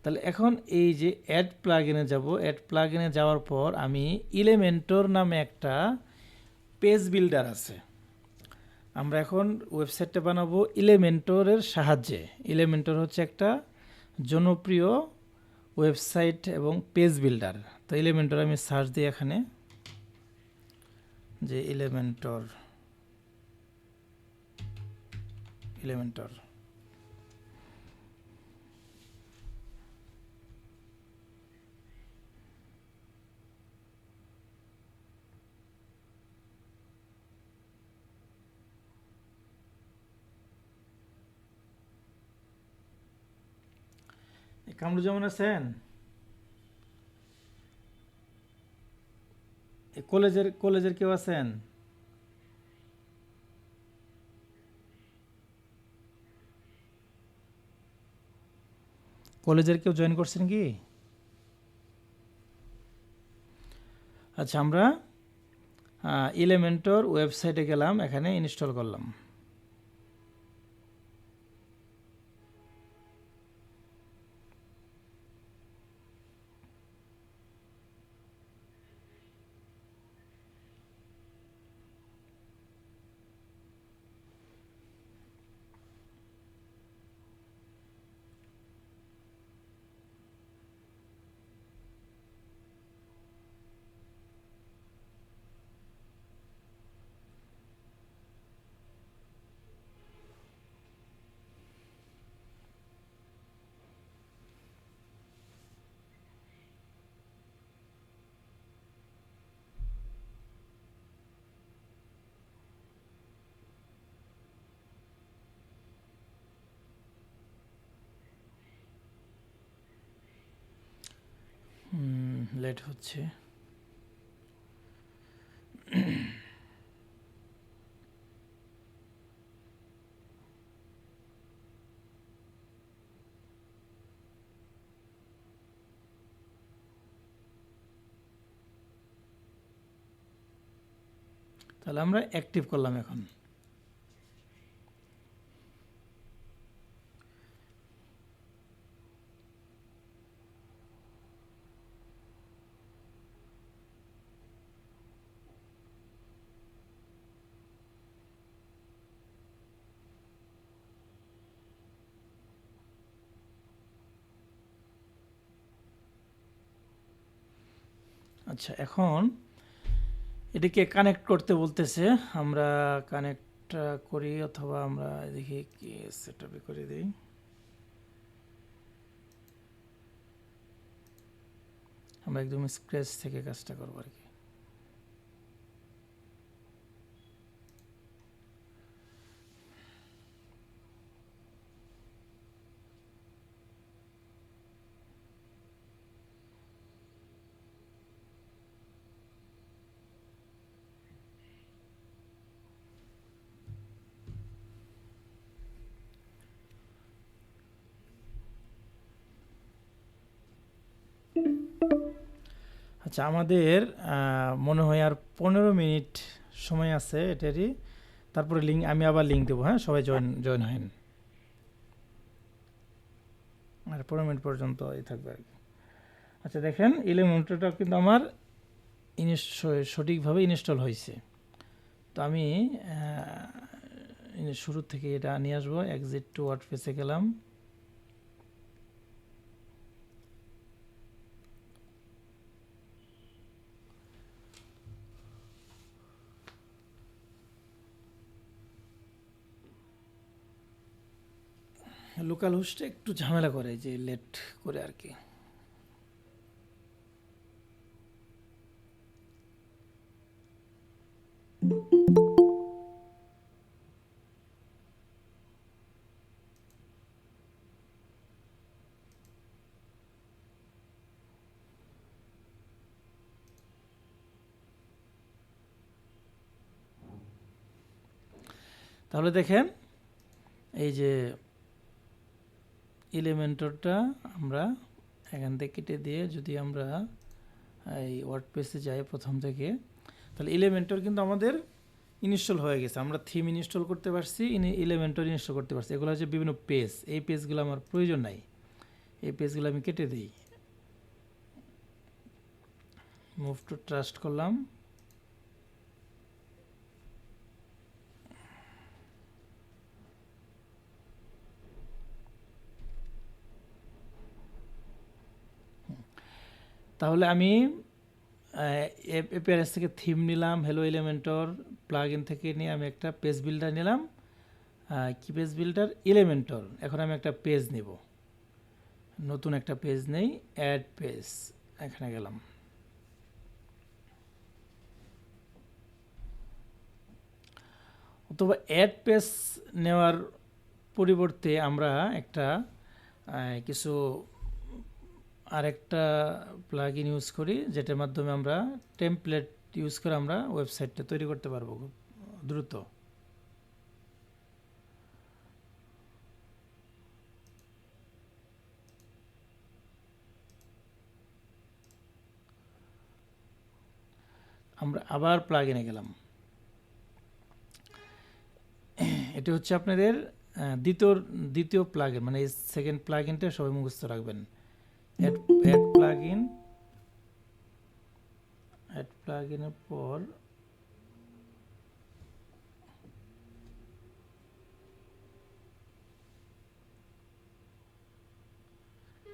তাহলে এখন এই যে অ্যাড প্লাগইনে যাব, অ্যাড প্লাগইনে যাওয়ার পর আমি ইলেমেন্টর নামে একটা পেজ বিল্ডার আছে, আমরা এখন ওয়েবসাইটটা বানাবো ইলেমেন্টরের সাহায্যে। ইলেমেন্টর হচ্ছে একটা জনপ্রিয় ওয়েবসাইট এবং পেজ বিল্ডার। তো ইলেমেন্টর আমি সার্চ দিই এখানে, যে ইলেমেন্টর কামরুজ্জামান আছেন? কলেজের কেউ আছেন? কলেজের কেউ জয়েন করছেন কি? আচ্ছা, আমরা ইলেমেন্টর ওয়েবসাইটে গেলাম, এখানে ইনস্টল করলাম। লেট হচ্ছে। তাহলে আমরা অ্যাক্টিভ করলাম এখন। আচ্ছা, এখন এটাকে কানেক্ট করতে বলতেছে। আমরা কানেক্ট করি, অথবা আমরা দেখি কি সেট আপে করে দিই। আমরা একদম স্ক্র্যাচ থেকে কাজটা করবো আর কি। আচ্ছা, আমাদের মনে হয় আর 15 মিনিট সময় আছে এটারই। তারপরে আমি আবার লিঙ্ক দেবো। হ্যাঁ, সবাই জয়েন হন। আর 15 মিনিট পর্যন্ত এই থাকবে আর কি। আচ্ছা, দেখেন এলিমেন্টরটা কিন্তু আমার সঠিকভাবে ইনস্টল হয়েছে। তো আমি শুরু থেকে এটা নিয়ে আসবো। এক্সিট টু ওয়ার্ডপ্রেসে গেলাম। লোকাল হোস্টে একটু ঝামেলা করে, যে লেট করে আর কি। তাহলে দেখেন, এই যে এলিমেন্টরটা আমরা এখান থেকে কেটে দিয়ে যদি আমরা এই ওয়ার্ডপ্রেসে যাই প্রথম থেকে, তাহলে এলিমেন্টর কিন্তু আমাদের ইনস্টল হয়ে গেছে। আমরা থিম ইনস্টল করতে পারছি, এলিমেন্টর ইনস্টল করতে পারছি। এগুলো হচ্ছে বিভিন্ন পেজ। এই পেজগুলো আমার প্রয়োজন নাই, এই পেজগুলো আমি কেটে দিই। মুভ টু ট্রাস্ট করলাম। তাহলে আমি এপিআরএস থেকে থিম নিলাম, হ্যালো এলিমেন্টর প্লাগইন থেকে নিয়ে আমি একটা পেজ বিল্ডার নিলাম। কি পেজ বিল্ডার? এলিমেন্টর। এখন আমি একটা পেজ নিব, নতুন একটা পেজ নেই, অ্যাড পেজ, এখানে গেলাম। অথবা অ্যাড পেজ নেওয়ার পরিবর্তে আমরা একটা কিছু আরেকটা প্লাগইন ইউজ করি, যেটার মাধ্যমে আমরা টেমপ্লেট ইউজ করে আমরা ওয়েবসাইটটা তৈরি করতে পারবো খুব দ্রুত। আমরা আবার প্লাগইনে গেলাম। এটা হচ্ছে আপনাদের দ্বিতীয় প্লাগইন, মানে এই সেকেন্ড প্লাগইনটা সবাই মুখস্থ রাখবেন। অ্যাড প্লাগইনের পর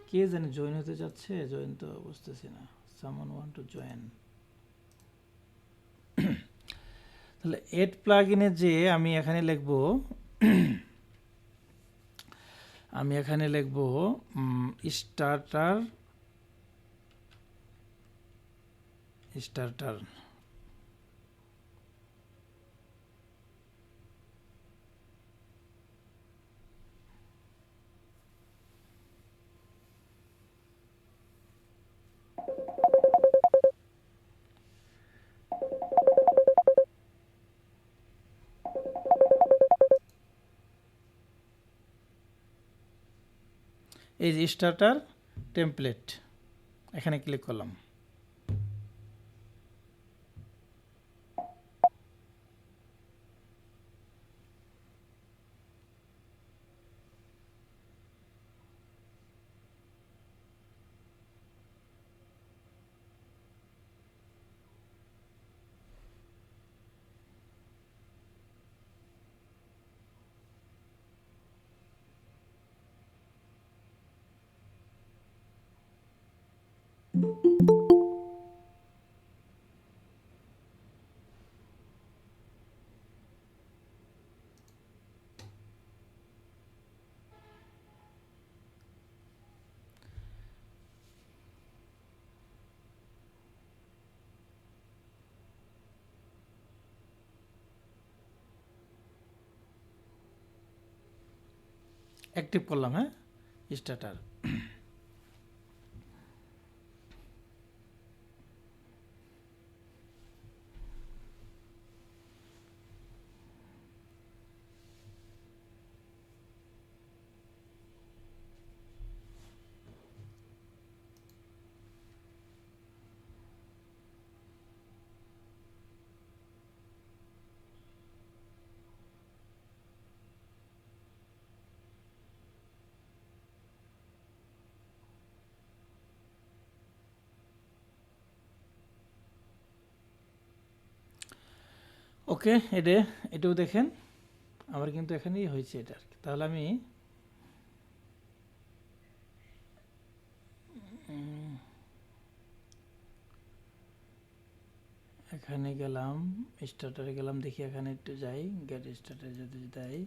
কে জানি জয়েন হতে যাচ্ছে, জয়েন তো বুঝতেছি না। Someone want to join. তাহলে এড প্লাগইনে যে আমি এখানে লিখব, স্টার্টার। এই যে স্টার্টার টেমপ্লেট, এখানে ক্লিক করলাম। অ্যাক্টিভ করলাম, হ্যাঁ, স্টার্টার। ওকে, এটাও দেখেন আমার কিন্তু এখানেই হয়েছে এটা আর কি। তাহলে আমি এখানে গেলাম, স্টার্টারে গেলাম, দেখি এখানে একটু যাই, গেট স্টার্টারে যদি যাই,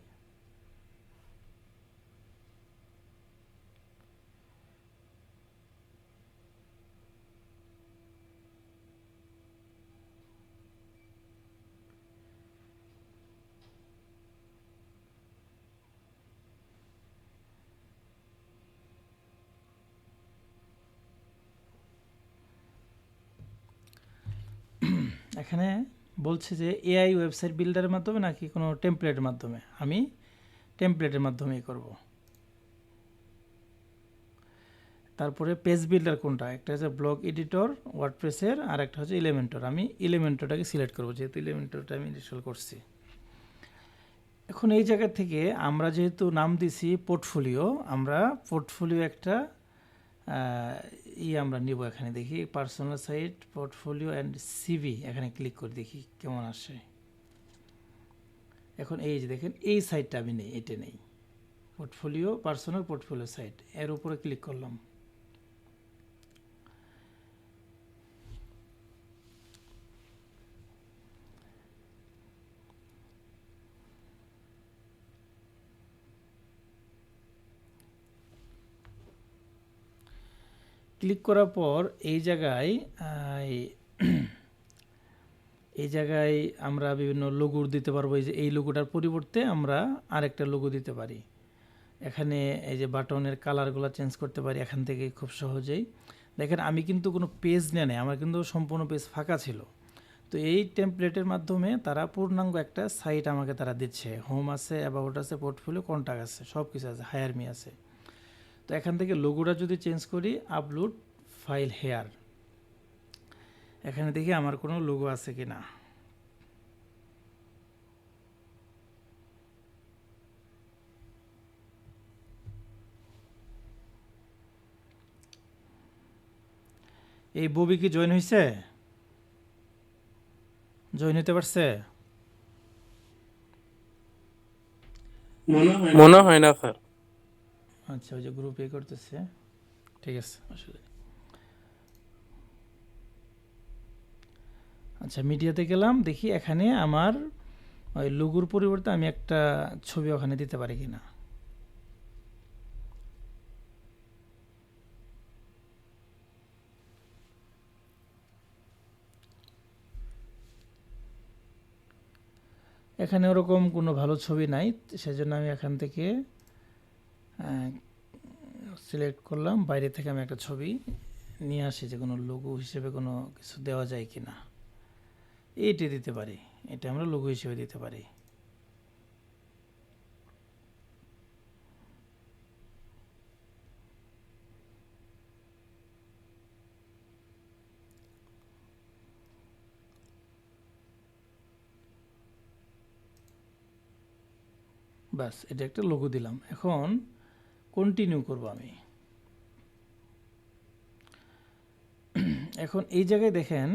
এখানে বলছে যে এআই ওয়েবসাইট বিল্ডারের মাধ্যমে নাকি কোনো টেমপ্লেটের মাধ্যমে। আমি টেমপ্লেটের মাধ্যমেই করব। তারপরে পেজ বিল্ডার কোনটা, একটা হচ্ছে ব্লগ এডিটর ওয়ার্ডপ্রেসের, আর একটা হচ্ছে এলিমেন্টর। আমি এলিমেন্টরটাকে সিলেক্ট করব, যেহেতু এলিমেন্টরটা আমি ইনস্টল করছি। এখন এই জায়গা থেকে আমরা যেহেতু নাম দিছি পোর্টফোলিও, আমরা পোর্টফোলিও একটা আমরা নিব। এখানে দেখি personal site, portfolio and CV, এখানে ক্লিক করে দেখি কেমন আসে। এখন এই যে দেখেন এই সাইটটা আমি নেই, এটা নেই, পোর্টফোলিও পার্সোনাল পোর্টফোলিও সাইট, এর উপরে ক্লিক করলাম। ক্লিক করার পর এই জায়গায় এই জায়গায় আমরা বিভিন্ন লোগো দিতে পারবো। এই যে এই লোগোটার পরিবর্তে আমরা আরেকটা লোগো দিতে পারি। এখানে এই যে বাটনের কালারগুলো চেঞ্জ করতে পারি এখান থেকে খুব সহজেই। দেখেন আমি কিন্তু কোনো পেজ নেই, আমার কিন্তু সম্পূর্ণ পেজ ফাঁকা ছিল। তো এই টেমপ্লেটের মাধ্যমে তারা পূর্ণাঙ্গ একটা সাইট আমাকে তারা দিচ্ছে। হোম আছে, অ্যাবাউট আছে, পোর্টফোলিও, কন্টাক্ট আছে, সব কিছু আছে, হায়ার মি আছে। তো এখান থেকে লোগোটা যদি চেঞ্জ করি, আপলোড ফাইল হেয়ার, এখানে দেখি আমার কোনো লোগো আছে কি না। এই ববি কি জয়েন হয়েছে? জয়েন হতে পারছে? মনে হয় না স্যার। আচ্ছা, ওই যে গ্রুপ এ করতেছে, ঠিক আছে, আসলে। আচ্ছা, মিডিয়াতে গেলাম, দেখি এখানে আমার ওই লোগোর পরিবর্তে আমি একটা ছবি ওখানে দিতে পারি কিনা। এখানে ওরকম কোনো ভালো ছবি নাই, সেজন্য আমি এখান থেকে সিলেক্ট করলাম, বাইরে থেকে আমি একটা ছবি নিয়ে আসি যে কোনো লোগো হিসেবে কোনো কিছু দেওয়া যায় কিনা। এইটা দিতে পারি, এটা আমরা লোগো হিসেবে দিতে পারি। বাস, এটা একটা লোগো দিলাম। এখন কন্টিনিউ করব আমি। এখন এই জায়গায় দেখেন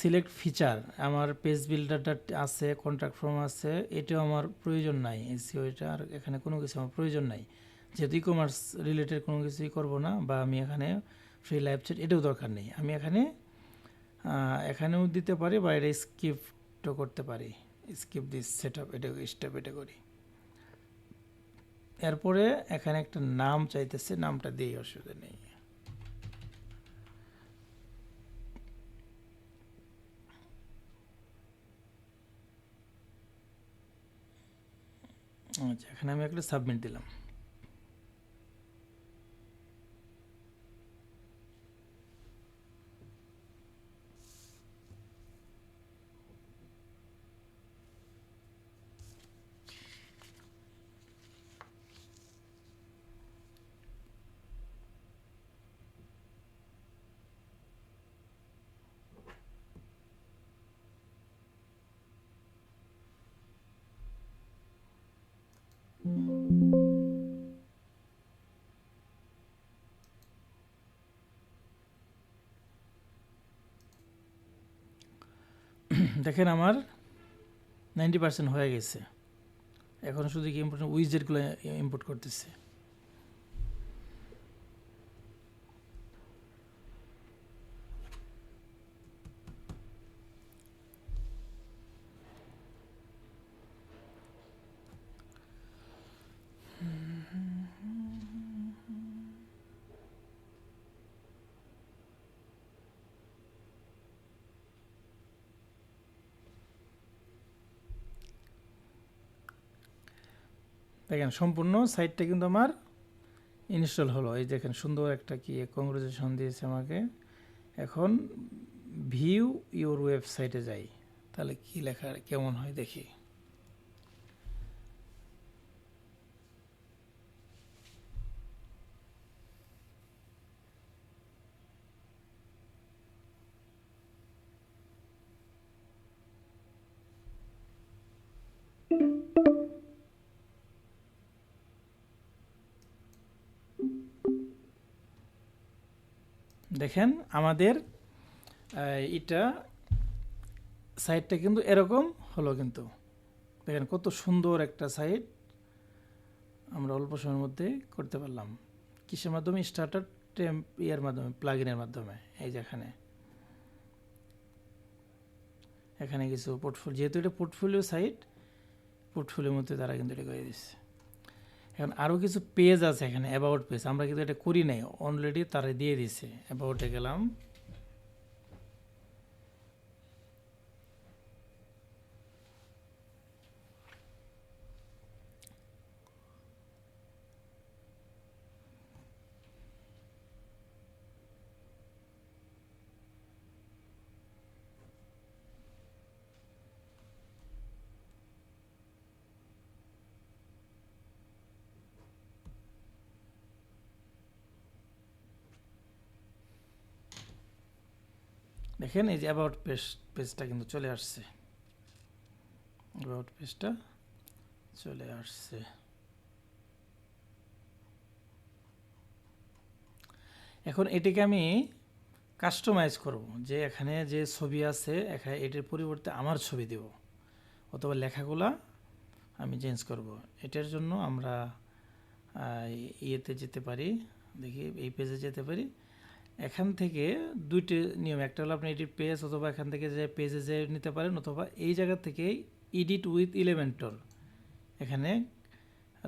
সিলেক্ট ফিচার, আমার পেজ বিল্ডারটা আছে, কন্ট্যাক্ট ফর্ম আছে, এটাও আমার প্রয়োজন নাই। এসইও এটা আর এখানে কোনো কিছু আমার প্রয়োজন নাই, যেহেতু ই কমার্স রিলেটেড কোনো কিছুই করব না, বা আমি এখানে ফ্রি লাইভ চ্যাট এটাও দরকার নেই। আমি এখানেও দিতে পারি, বা এটা স্কিপও করতে পারি, স্কিপ দিস সেট আপ, এটা স্টেপ এটা করি। এরপরে এখানে একটা নাম চাইতেছে, নামটা দিই, অসুবিধা নেই। আচ্ছা, এখানে আমি একটা সাবমিট দিলাম। দেখেন আমার 90% হয়ে গেছে। এখন শুধু কি ইম্পোর্ট উইজেটগুলো ইম্পোর্ট করতেছে। দেখেন সম্পূর্ণ সাইটটা কিন্তু আমার ইনস্টল হলো। এই দেখেন সুন্দর একটা কি কংগ্রেচুলেশন দিয়েছে আমাকে। এখন ভিউ ইওর ওয়েবসাইটে যাই, তাহলে কি লেখা কেমন হয় দেখি। দেখেন আমাদের এটা সাইটটা কিন্তু এরকম হলো। কিন্তু দেখেন কত সুন্দর একটা সাইট আমরা অল্প সময়ের মধ্যে করতে পারলাম। কিসের মাধ্যমে? স্টার্টার ইয়ার মাধ্যমে, প্লাগইনের মাধ্যমে। এই যে এখানে কিছু পোর্টফোলিও, যেহেতু এটা পোর্টফোলিও সাইট, পোর্টফোলিওর মধ্যে তারা কিন্তু এটা করে দিচ্ছে। এখন আরও কিছু পেজ আছে এখানে, অ্যাবাউট পেজ, আমরা কিন্তু এটা করি নাই, অলরেডি তারা দিয়ে দিছে। অ্যাবাউটে গেলাম, দেখেন এই যে অ্যাবাউট পেজটা কিন্তু চলে আসছে। অ্যাবাউট পেজটা চলে আসছে। এখন এটাকে আমি কাস্টমাইজ করব, যে এখানে যে ছবি আছে এখানে এটার পরিবর্তে আমার ছবি দেব, অথবা লেখাগুলা আমি চেঞ্জ করব। এটার জন্য আমরা ইয়েতে যেতে পারি, দেখি এই পেজে যেতে পারি। এখান থেকে দুইটি নিয়ম, একটা হলো আপনি এডিট পেজ, অথবা এখান থেকে যে পেজে যে নিতে পারেন, অথবা এই জায়গা থেকে এডিট উইথ এলিমেন্টর, এখানে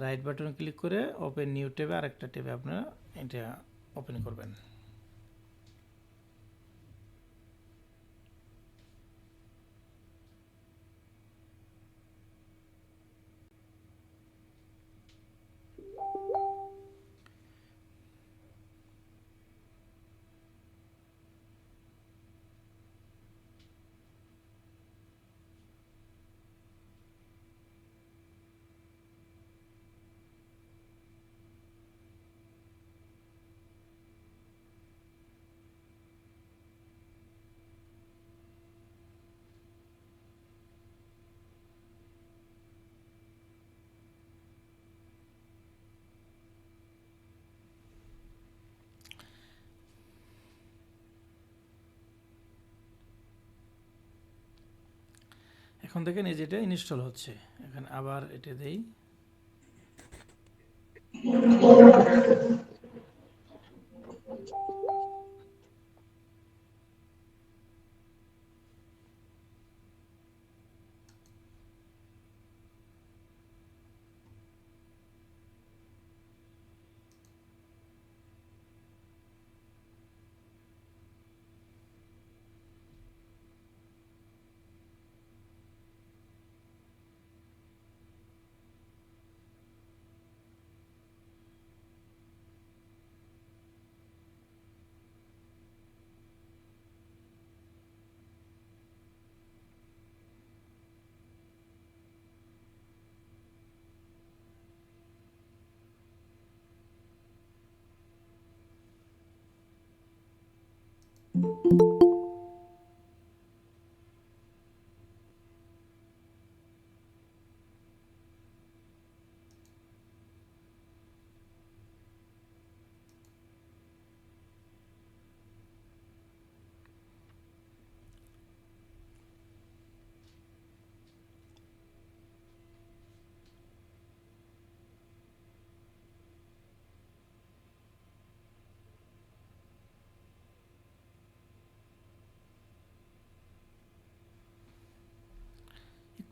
রাইট বাটন ক্লিক করে ওপেন নিউ ট্যাবে আরেকটা ট্যাবে আপনারা এটা ওপেন করবেন। এখন দেখেন এই যেটা ইনস্টল হচ্ছে, এখানে আবার এটা দেই।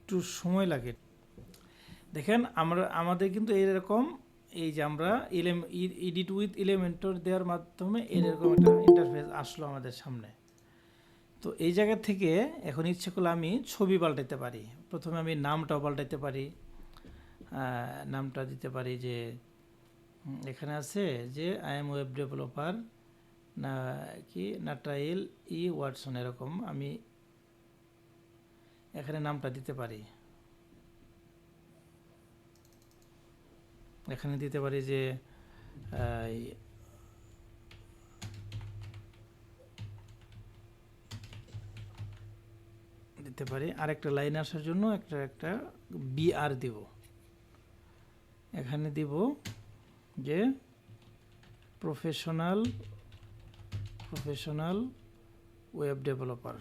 একটু সময় লাগে। দেখেন আমাদের কিন্তু এরকম এই যে আমরা এডিট উইথ এলিমেন্টর দেওয়ার মাধ্যমে এরকম একটা ইন্টারফেস আসলো আমাদের সামনে। তো এই জায়গা থেকে এখন ইচ্ছে করলে আমি ছবি পাল্টাতে পারি। প্রথমে আমি নামটাও পাল্টাতে পারি। নামটা দিতে পারি যে এখানে আছে যে আই এম ওয়েব ডেভেলপার না কি নাটাইল ওয়াটসন, এরকম আমি এখানে নামটা দিতে পারি। এখানে দিতে পারি যে দিতে পারি আরেকটা লাইন আসার জন্য একটা বিআর দিব। এখানে দিব যে প্রফেশনাল ওয়েব ডেভেলপার।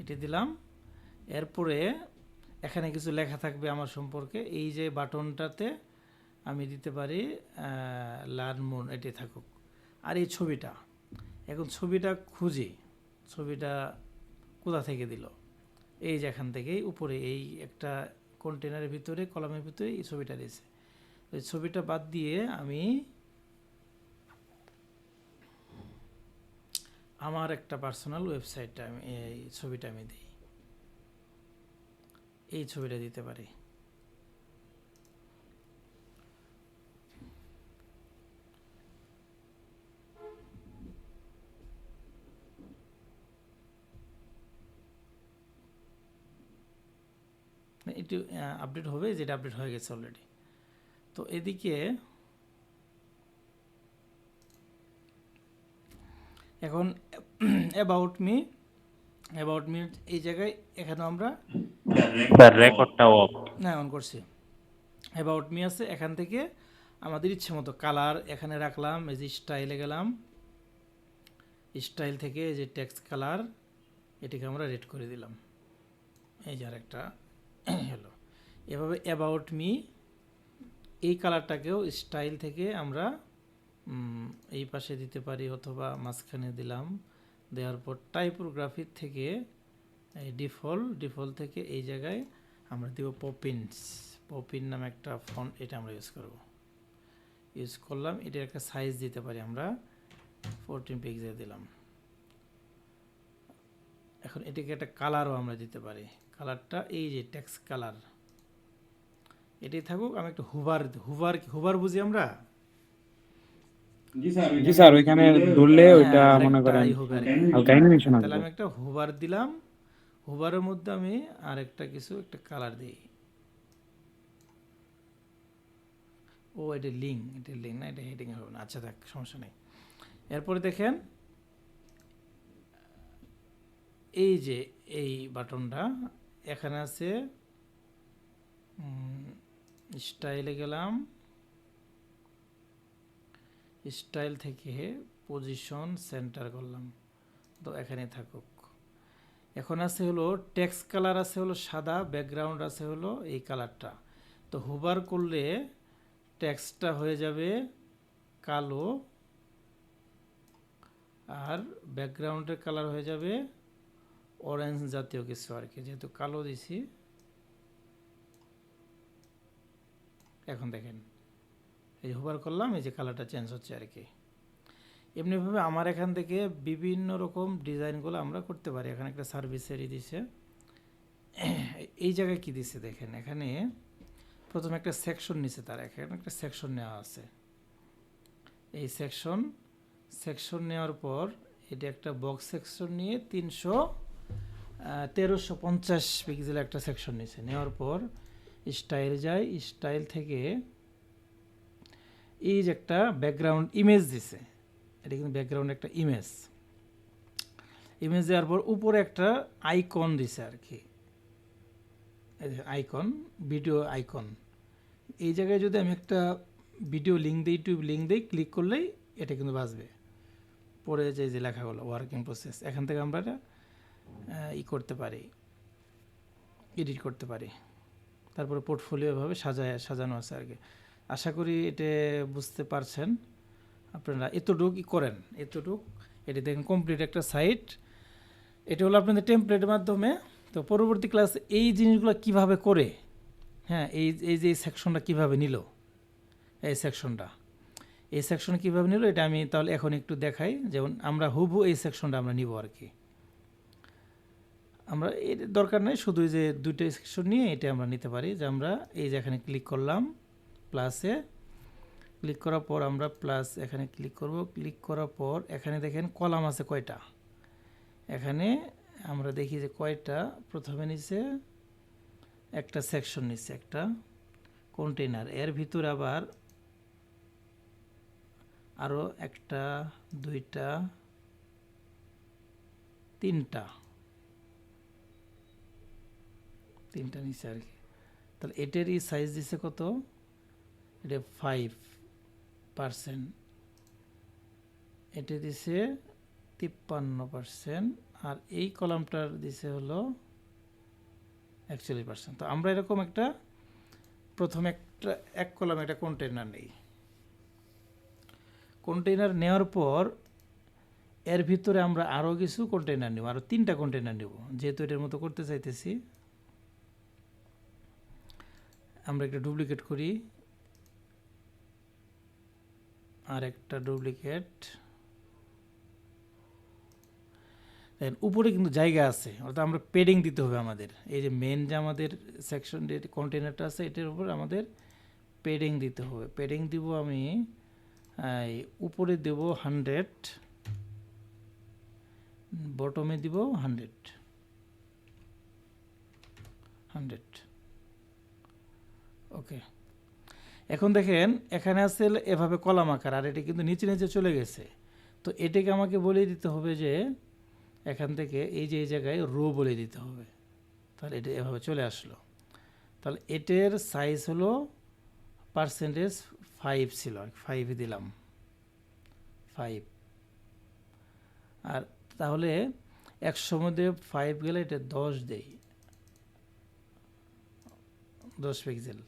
এটি দিলাম। এরপরে এখানে কিছু লেখা থাকবে আমার সম্পর্কে। এই যে বাটনটাতে আমি দিতে পারি লার্ন মোর, এটি থাকুক। আর এই ছবিটা, এখন ছবিটা খুঁজি, ছবিটা কোথা থেকে দিল? এই যে এখান থেকেই উপরে এই একটা কন্টেনারের ভিতরে কলামের ভিতরে এই ছবিটা দিয়েছে। ওই ছবিটা বাদ দিয়ে আমি আমার একটা পার্সোনাল ওয়েবসাইটটা আমি এই ছবিটা আমি দিই, এই ছবিটা দিতে পারি। একটু আপডেট হবে, যেটা আপডেট হয়ে গেছে অলরেডি। তো এদিকে এখন অ্যাবাউট মি এই জায়গায় এখানে আমরা স্যার রেকর্ডটা অফ। না অন করছি। অ্যাবাউট মি আছে, এখান থেকে আমাদের ইচ্ছে মতো কালার এখানে রাখলাম। এই যে স্টাইলে গেলাম, স্টাইল থেকে এই যে টেক্সট কালার এটিকে আমরা রেড করে দিলাম। এই যে আরেকটা হলো। এভাবে অ্যাবাউট মি এই কালারটাকেও স্টাইল থেকে আমরা এই পাশে দিতে পারি অথবা মাঝখানে দিলাম। দেওয়ার পর টাইপোগ্রাফির থেকে এই ডিফল্ট থেকে এই জায়গায় আমরা দেব পপিন নামে একটা ফন্ট, এটা আমরা ইউজ করলাম। এটার একটা সাইজ দিতে পারি আমরা 14 পিক্সেল দিলাম। এখন এটাকে একটা কালারও আমরা দিতে পারি। কালারটা এই যে টেক্সট কালার এটাই থাকুক। আমি একটা হুভার বুঝি আমরা। জি স্যার, ওইখানে ধরলে ওইটা মনে করেন হালকা অ্যানিমেশন তাহলে আসবে। আমি একটা হুভার দিলাম। হুভারের মধ্যে আমি আরেকটা কিছু একটা কালার দিই। ও এটা লিঙ্ক না, এটা হেডিং হবে না। আচ্ছা থাক, সমস্যা নেই। এরপরে দেখেন এই যে এই বাটনটা এখানে আছে, স্টাইলে গেলাম, স্টাইল থেকে পজিশন সেন্টার করলাম, তো এখানে থাকুক। এখন আছে হলো টেক্সট কালার আছে হলো সাদা, ব্যাকগ্রাউন্ড আছে হলো এই কালারটা। তো হুভার করলে টেক্সটটা হয়ে যাবে কালো আর ব্যাকগ্রাউন্ডের কালার হয়ে যাবে অরেঞ্জ জাতীয় কিছু আর কি, যেহেতু কালো দিছি। এখন দেখেন এই হুভার করলাম, এই যে কালারটা চেঞ্জ হচ্ছে আর কি। এমনিভাবে আমার এখান থেকে বিভিন্ন রকম ডিজাইনগুলো আমরা করতে পারি। এখানে একটা সার্ভিসেরই দিছে। এই জায়গায় কি দিছে দেখেন, এখানে প্রথমে একটা সেকশন নিছে, তার এখানে একটা সেকশন নেওয়া আছে। এই সেকশন নেওয়ার পর এটা একটা বক্স সেকশন নিয়ে 1350 পিক্সেল একটা সেকশন নিছে। নেওয়ার পর স্টাইল যায়, স্টাইল থেকে এই যে একটা ব্যাকগ্রাউন্ড ইমেজ দিছে। এটা কিন্তু ব্যাকগ্রাউন্ড একটা ইমেজ দেওয়ার পর উপরে একটা আইকন দিছে আর কি, আইকন, ভিডিও আইকন। এই জায়গায় যদি আমি একটা ভিডিও লিঙ্ক দিই, ইউটিউব লিঙ্ক দিই, ক্লিক করলেই এটা কিন্তু বাজবে। পরে যে লেখাগুলো ওয়ার্কিং প্রসেস, এখান থেকে আমরা এটা করতে পারি, এডিট করতে পারি। তারপরে পোর্টফোলিও এভাবে সাজানো আছে আর কি। আশা করি এটা বুঝতে পারছেন। আপনারা এতটুকুই করেন, এতটুক। এটি দেখেন কমপ্লিট একটা সাইট। এটা হলো আপনাদের টেমপ্লেটের মাধ্যমে। তো পরবর্তী ক্লাস এই জিনিসগুলো কিভাবে করে, হ্যাঁ, এই যে সেকশনটা কিভাবে নিল, এই সেকশন কীভাবে নিল এটা আমি তাহলে এখন একটু দেখাই। যেমন আমরা হুবহু এই সেকশনটা আমরা নিব আর কি। আমরা এর দরকার নেই, শুধু যে দুইটা সেকশন নিয়ে এটা আমরা নিতে পারি। যে আমরা এই যে এখানে ক্লিক করলাম, প্লাসে ক্লিক করার পর আমরা প্লাস এখানে ক্লিক করব। ক্লিক করার পর এখানে দেখেন কলাম আছে কয়টা। এখানে আমরা দেখি যে কয়টা, প্রথমে নিচে একটা সেকশন নিচে একটা কন্টেইনার, এর ভিতরে আবার আরও একটা, দুইটা, তিনটা নিচে আর কি। তাহলে এটারই সাইজ দিছে কত, এটা 5%, এটা দিছে 53%, আর এই কলামটার দিছে হলো 41%। তো আমরা এরকম একটা প্রথমে একটা এক কলাম একটা কন্টেইনার নেই। কন্টেইনার নেওয়ার পর এর ভিতরে আমরা আরও কিছু কন্টেইনার নেব, আরও 3টা কন্টেইনার নেব। যেহেতু এটার মতো করতে চাইতেছি, আমরা একটা ডুপ্লিকেট করি, আর একটা ডুপ্লিকেট। দেখেন উপরে কিন্তু জায়গা আছে, অর্থাৎ আমরা পেডিং দিতে হবে আমাদের। এই যে মেন যে আমাদের সেকশন কন্টেইনারটা আছে, এটার উপর আমাদের পেডিং দিতে হবে। পেডিং দিব আমি উপরে দেব 100, বটমে দিব 100। ওকে, এখন দেখেন এখানে আছে এভাবে কলাম আকার, আর এটা কিন্তু নিচে নিচে চলে গেছে। তো এটাকে আমাকে বলে দিতে হবে যে এখান থেকে এই যে এই জায়গায় রো বলে দিতে হবে। তাহলে এটা এভাবে চলে আসলো। তাহলে এটার সাইজ হলো পার্সেন্টেজ 5 ছিল, 5 দিলাম 5। আর তাহলে 100 মধ্যে 5 গেলে এটা 10 দেই, 10 পিক্সেল।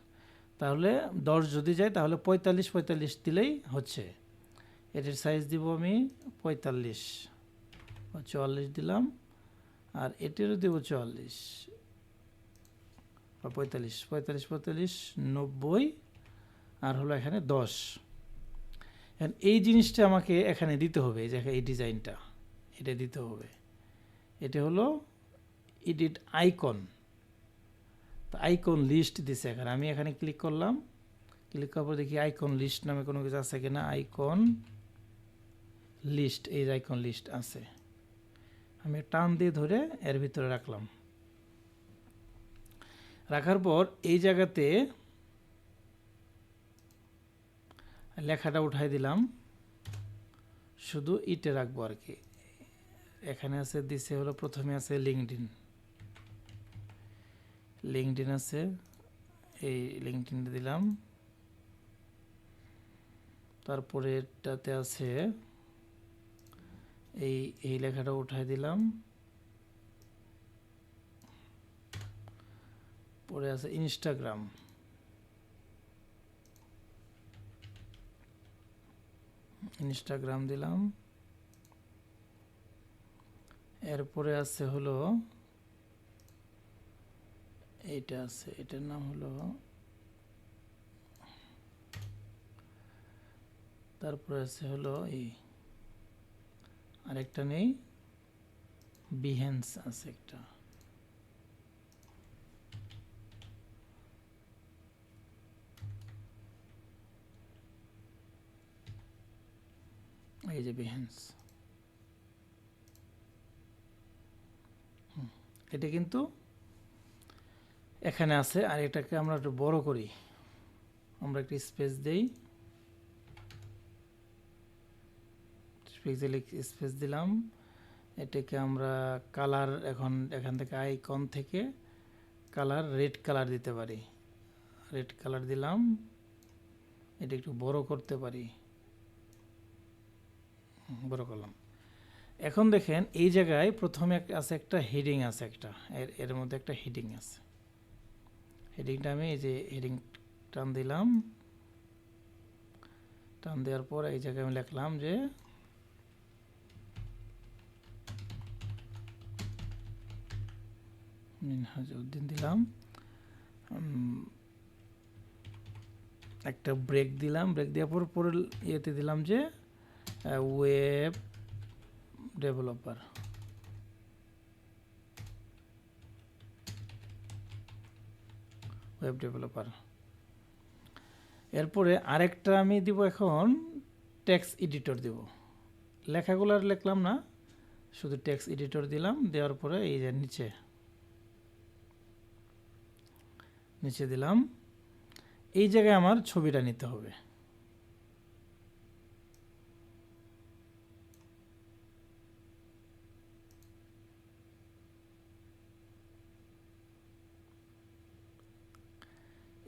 তাহলে 10 যদি যায় তাহলে 45 দিলেই হচ্ছে। এটার সাইজ দিব আমি 45 বা 44 দিলাম, আর এটারও দেব 44 বা 45, 90, আর হলো এখানে 10। এই জিনিসটা আমাকে এখানে দিতে হবে, এই যে এই ডিজাইনটা এটা দিতে হবে। এটা হলো এডিট আইকন। তো আইকন লিস্ট দিছে এখানে। আমি এখানে ক্লিক করলাম, ক্লিক করার পর দেখি আইকন লিস্ট নামে কোনো কিছু আছে কিনা। আইকন লিস্ট, এই আইকন লিস্ট আছে। আমি টান দিয়ে ধরে এর ভিতরে রাখলাম। রাখার পর এই জায়গাতে লেখাটা উঠাই দিলাম, শুধু ইটে রাখবো আর কি। এখানে আছে দিছে হলো, প্রথমে আছে লিঙ্কডইন আছে, এই লিঙ্কডইনটা দিলাম। তারপরে এটাতে আছে এই লেখাটা উঠাই দিলাম। পরে আছে ইনস্টাগ্রাম দিলাম। এরপরে আছে হলো এইটা আছে, এটার নাম হলো, তারপরে আছে হলো এই আরেকটা নেই, বিহেন্স আছে একটা। এই যে বিহেন্স, এটা কিন্তু এখানে আছে। আর এটাকে আমরা একটু বড় করি, আমরা একটু স্পেস দেই, স্পেস দিলাম। এটাকে আমরা কালার, এখান থেকে আইকন থেকে কালার রেড কালার দিতে পারি। রেড কালার দিলাম। এটা একটু বড় করতে পারি, বড় করলাম। এখন দেখেন এই জায়গায় প্রথমে আছে একটা হেডিং আছে, একটা এর মধ্যে একটা হেডিং আছে। হেডিংটা আমি এই যে হেডিং টান দিলাম, টান দেওয়ার পর এই জায়গায় আমি লিখলাম যে মিনহাজউদ্দিন দিলাম, একটা ব্রেক দিলাম, ব্রেক দেওয়ার পর পরের ইয়েতে দিলাম যে ওয়েব ডেভেলপার। ওয়েব ডেভেলপার এরপরে আরেকটা আমি দিব এখন টেক্সট এডিটর দেব। লেখাগুলো আর লিখলাম না, শুধু টেক্সট এডিটর দিলাম। দেওয়ার পরে এই যে নিচে দিলাম, এই জায়গায় আমার ছবিটা নিতে হবে।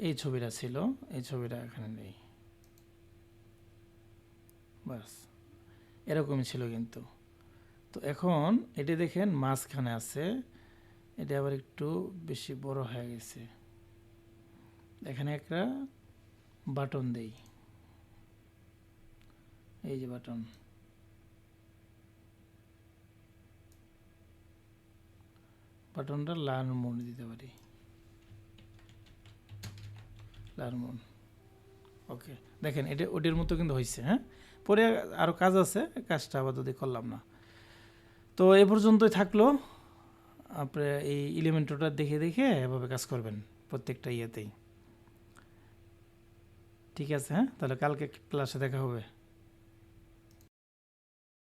এই ছবিটা ছিল, এই ছবিটা এখানে নেই, বাস এরকমই ছিল কিন্তু। তো এখন এটি দেখেন মাঝখানে আছে, এটা আবার একটু বেশি বড় হয়ে গেছে। এখানে একটা বাটন দেই, এই যে বাটন, বাটনটা লার্ন মোড দিতে পারি, লার্ন মোড। ওকে, দেখেন এটা ওটির মতো কিন্তু হয়েছে। হ্যাঁ, পরে আরও কাজ আছে, কাজটা আপাতত করলাম না। তো এ পর্যন্তই থাকলো। আপনি এই এলিমেন্টটা দেখে দেখে এভাবে কাজ করবেন প্রত্যেকটা ইয়েতেই। ঠিক আছে, হ্যাঁ, তাহলে কালকে ক্লাসে দেখা হবে।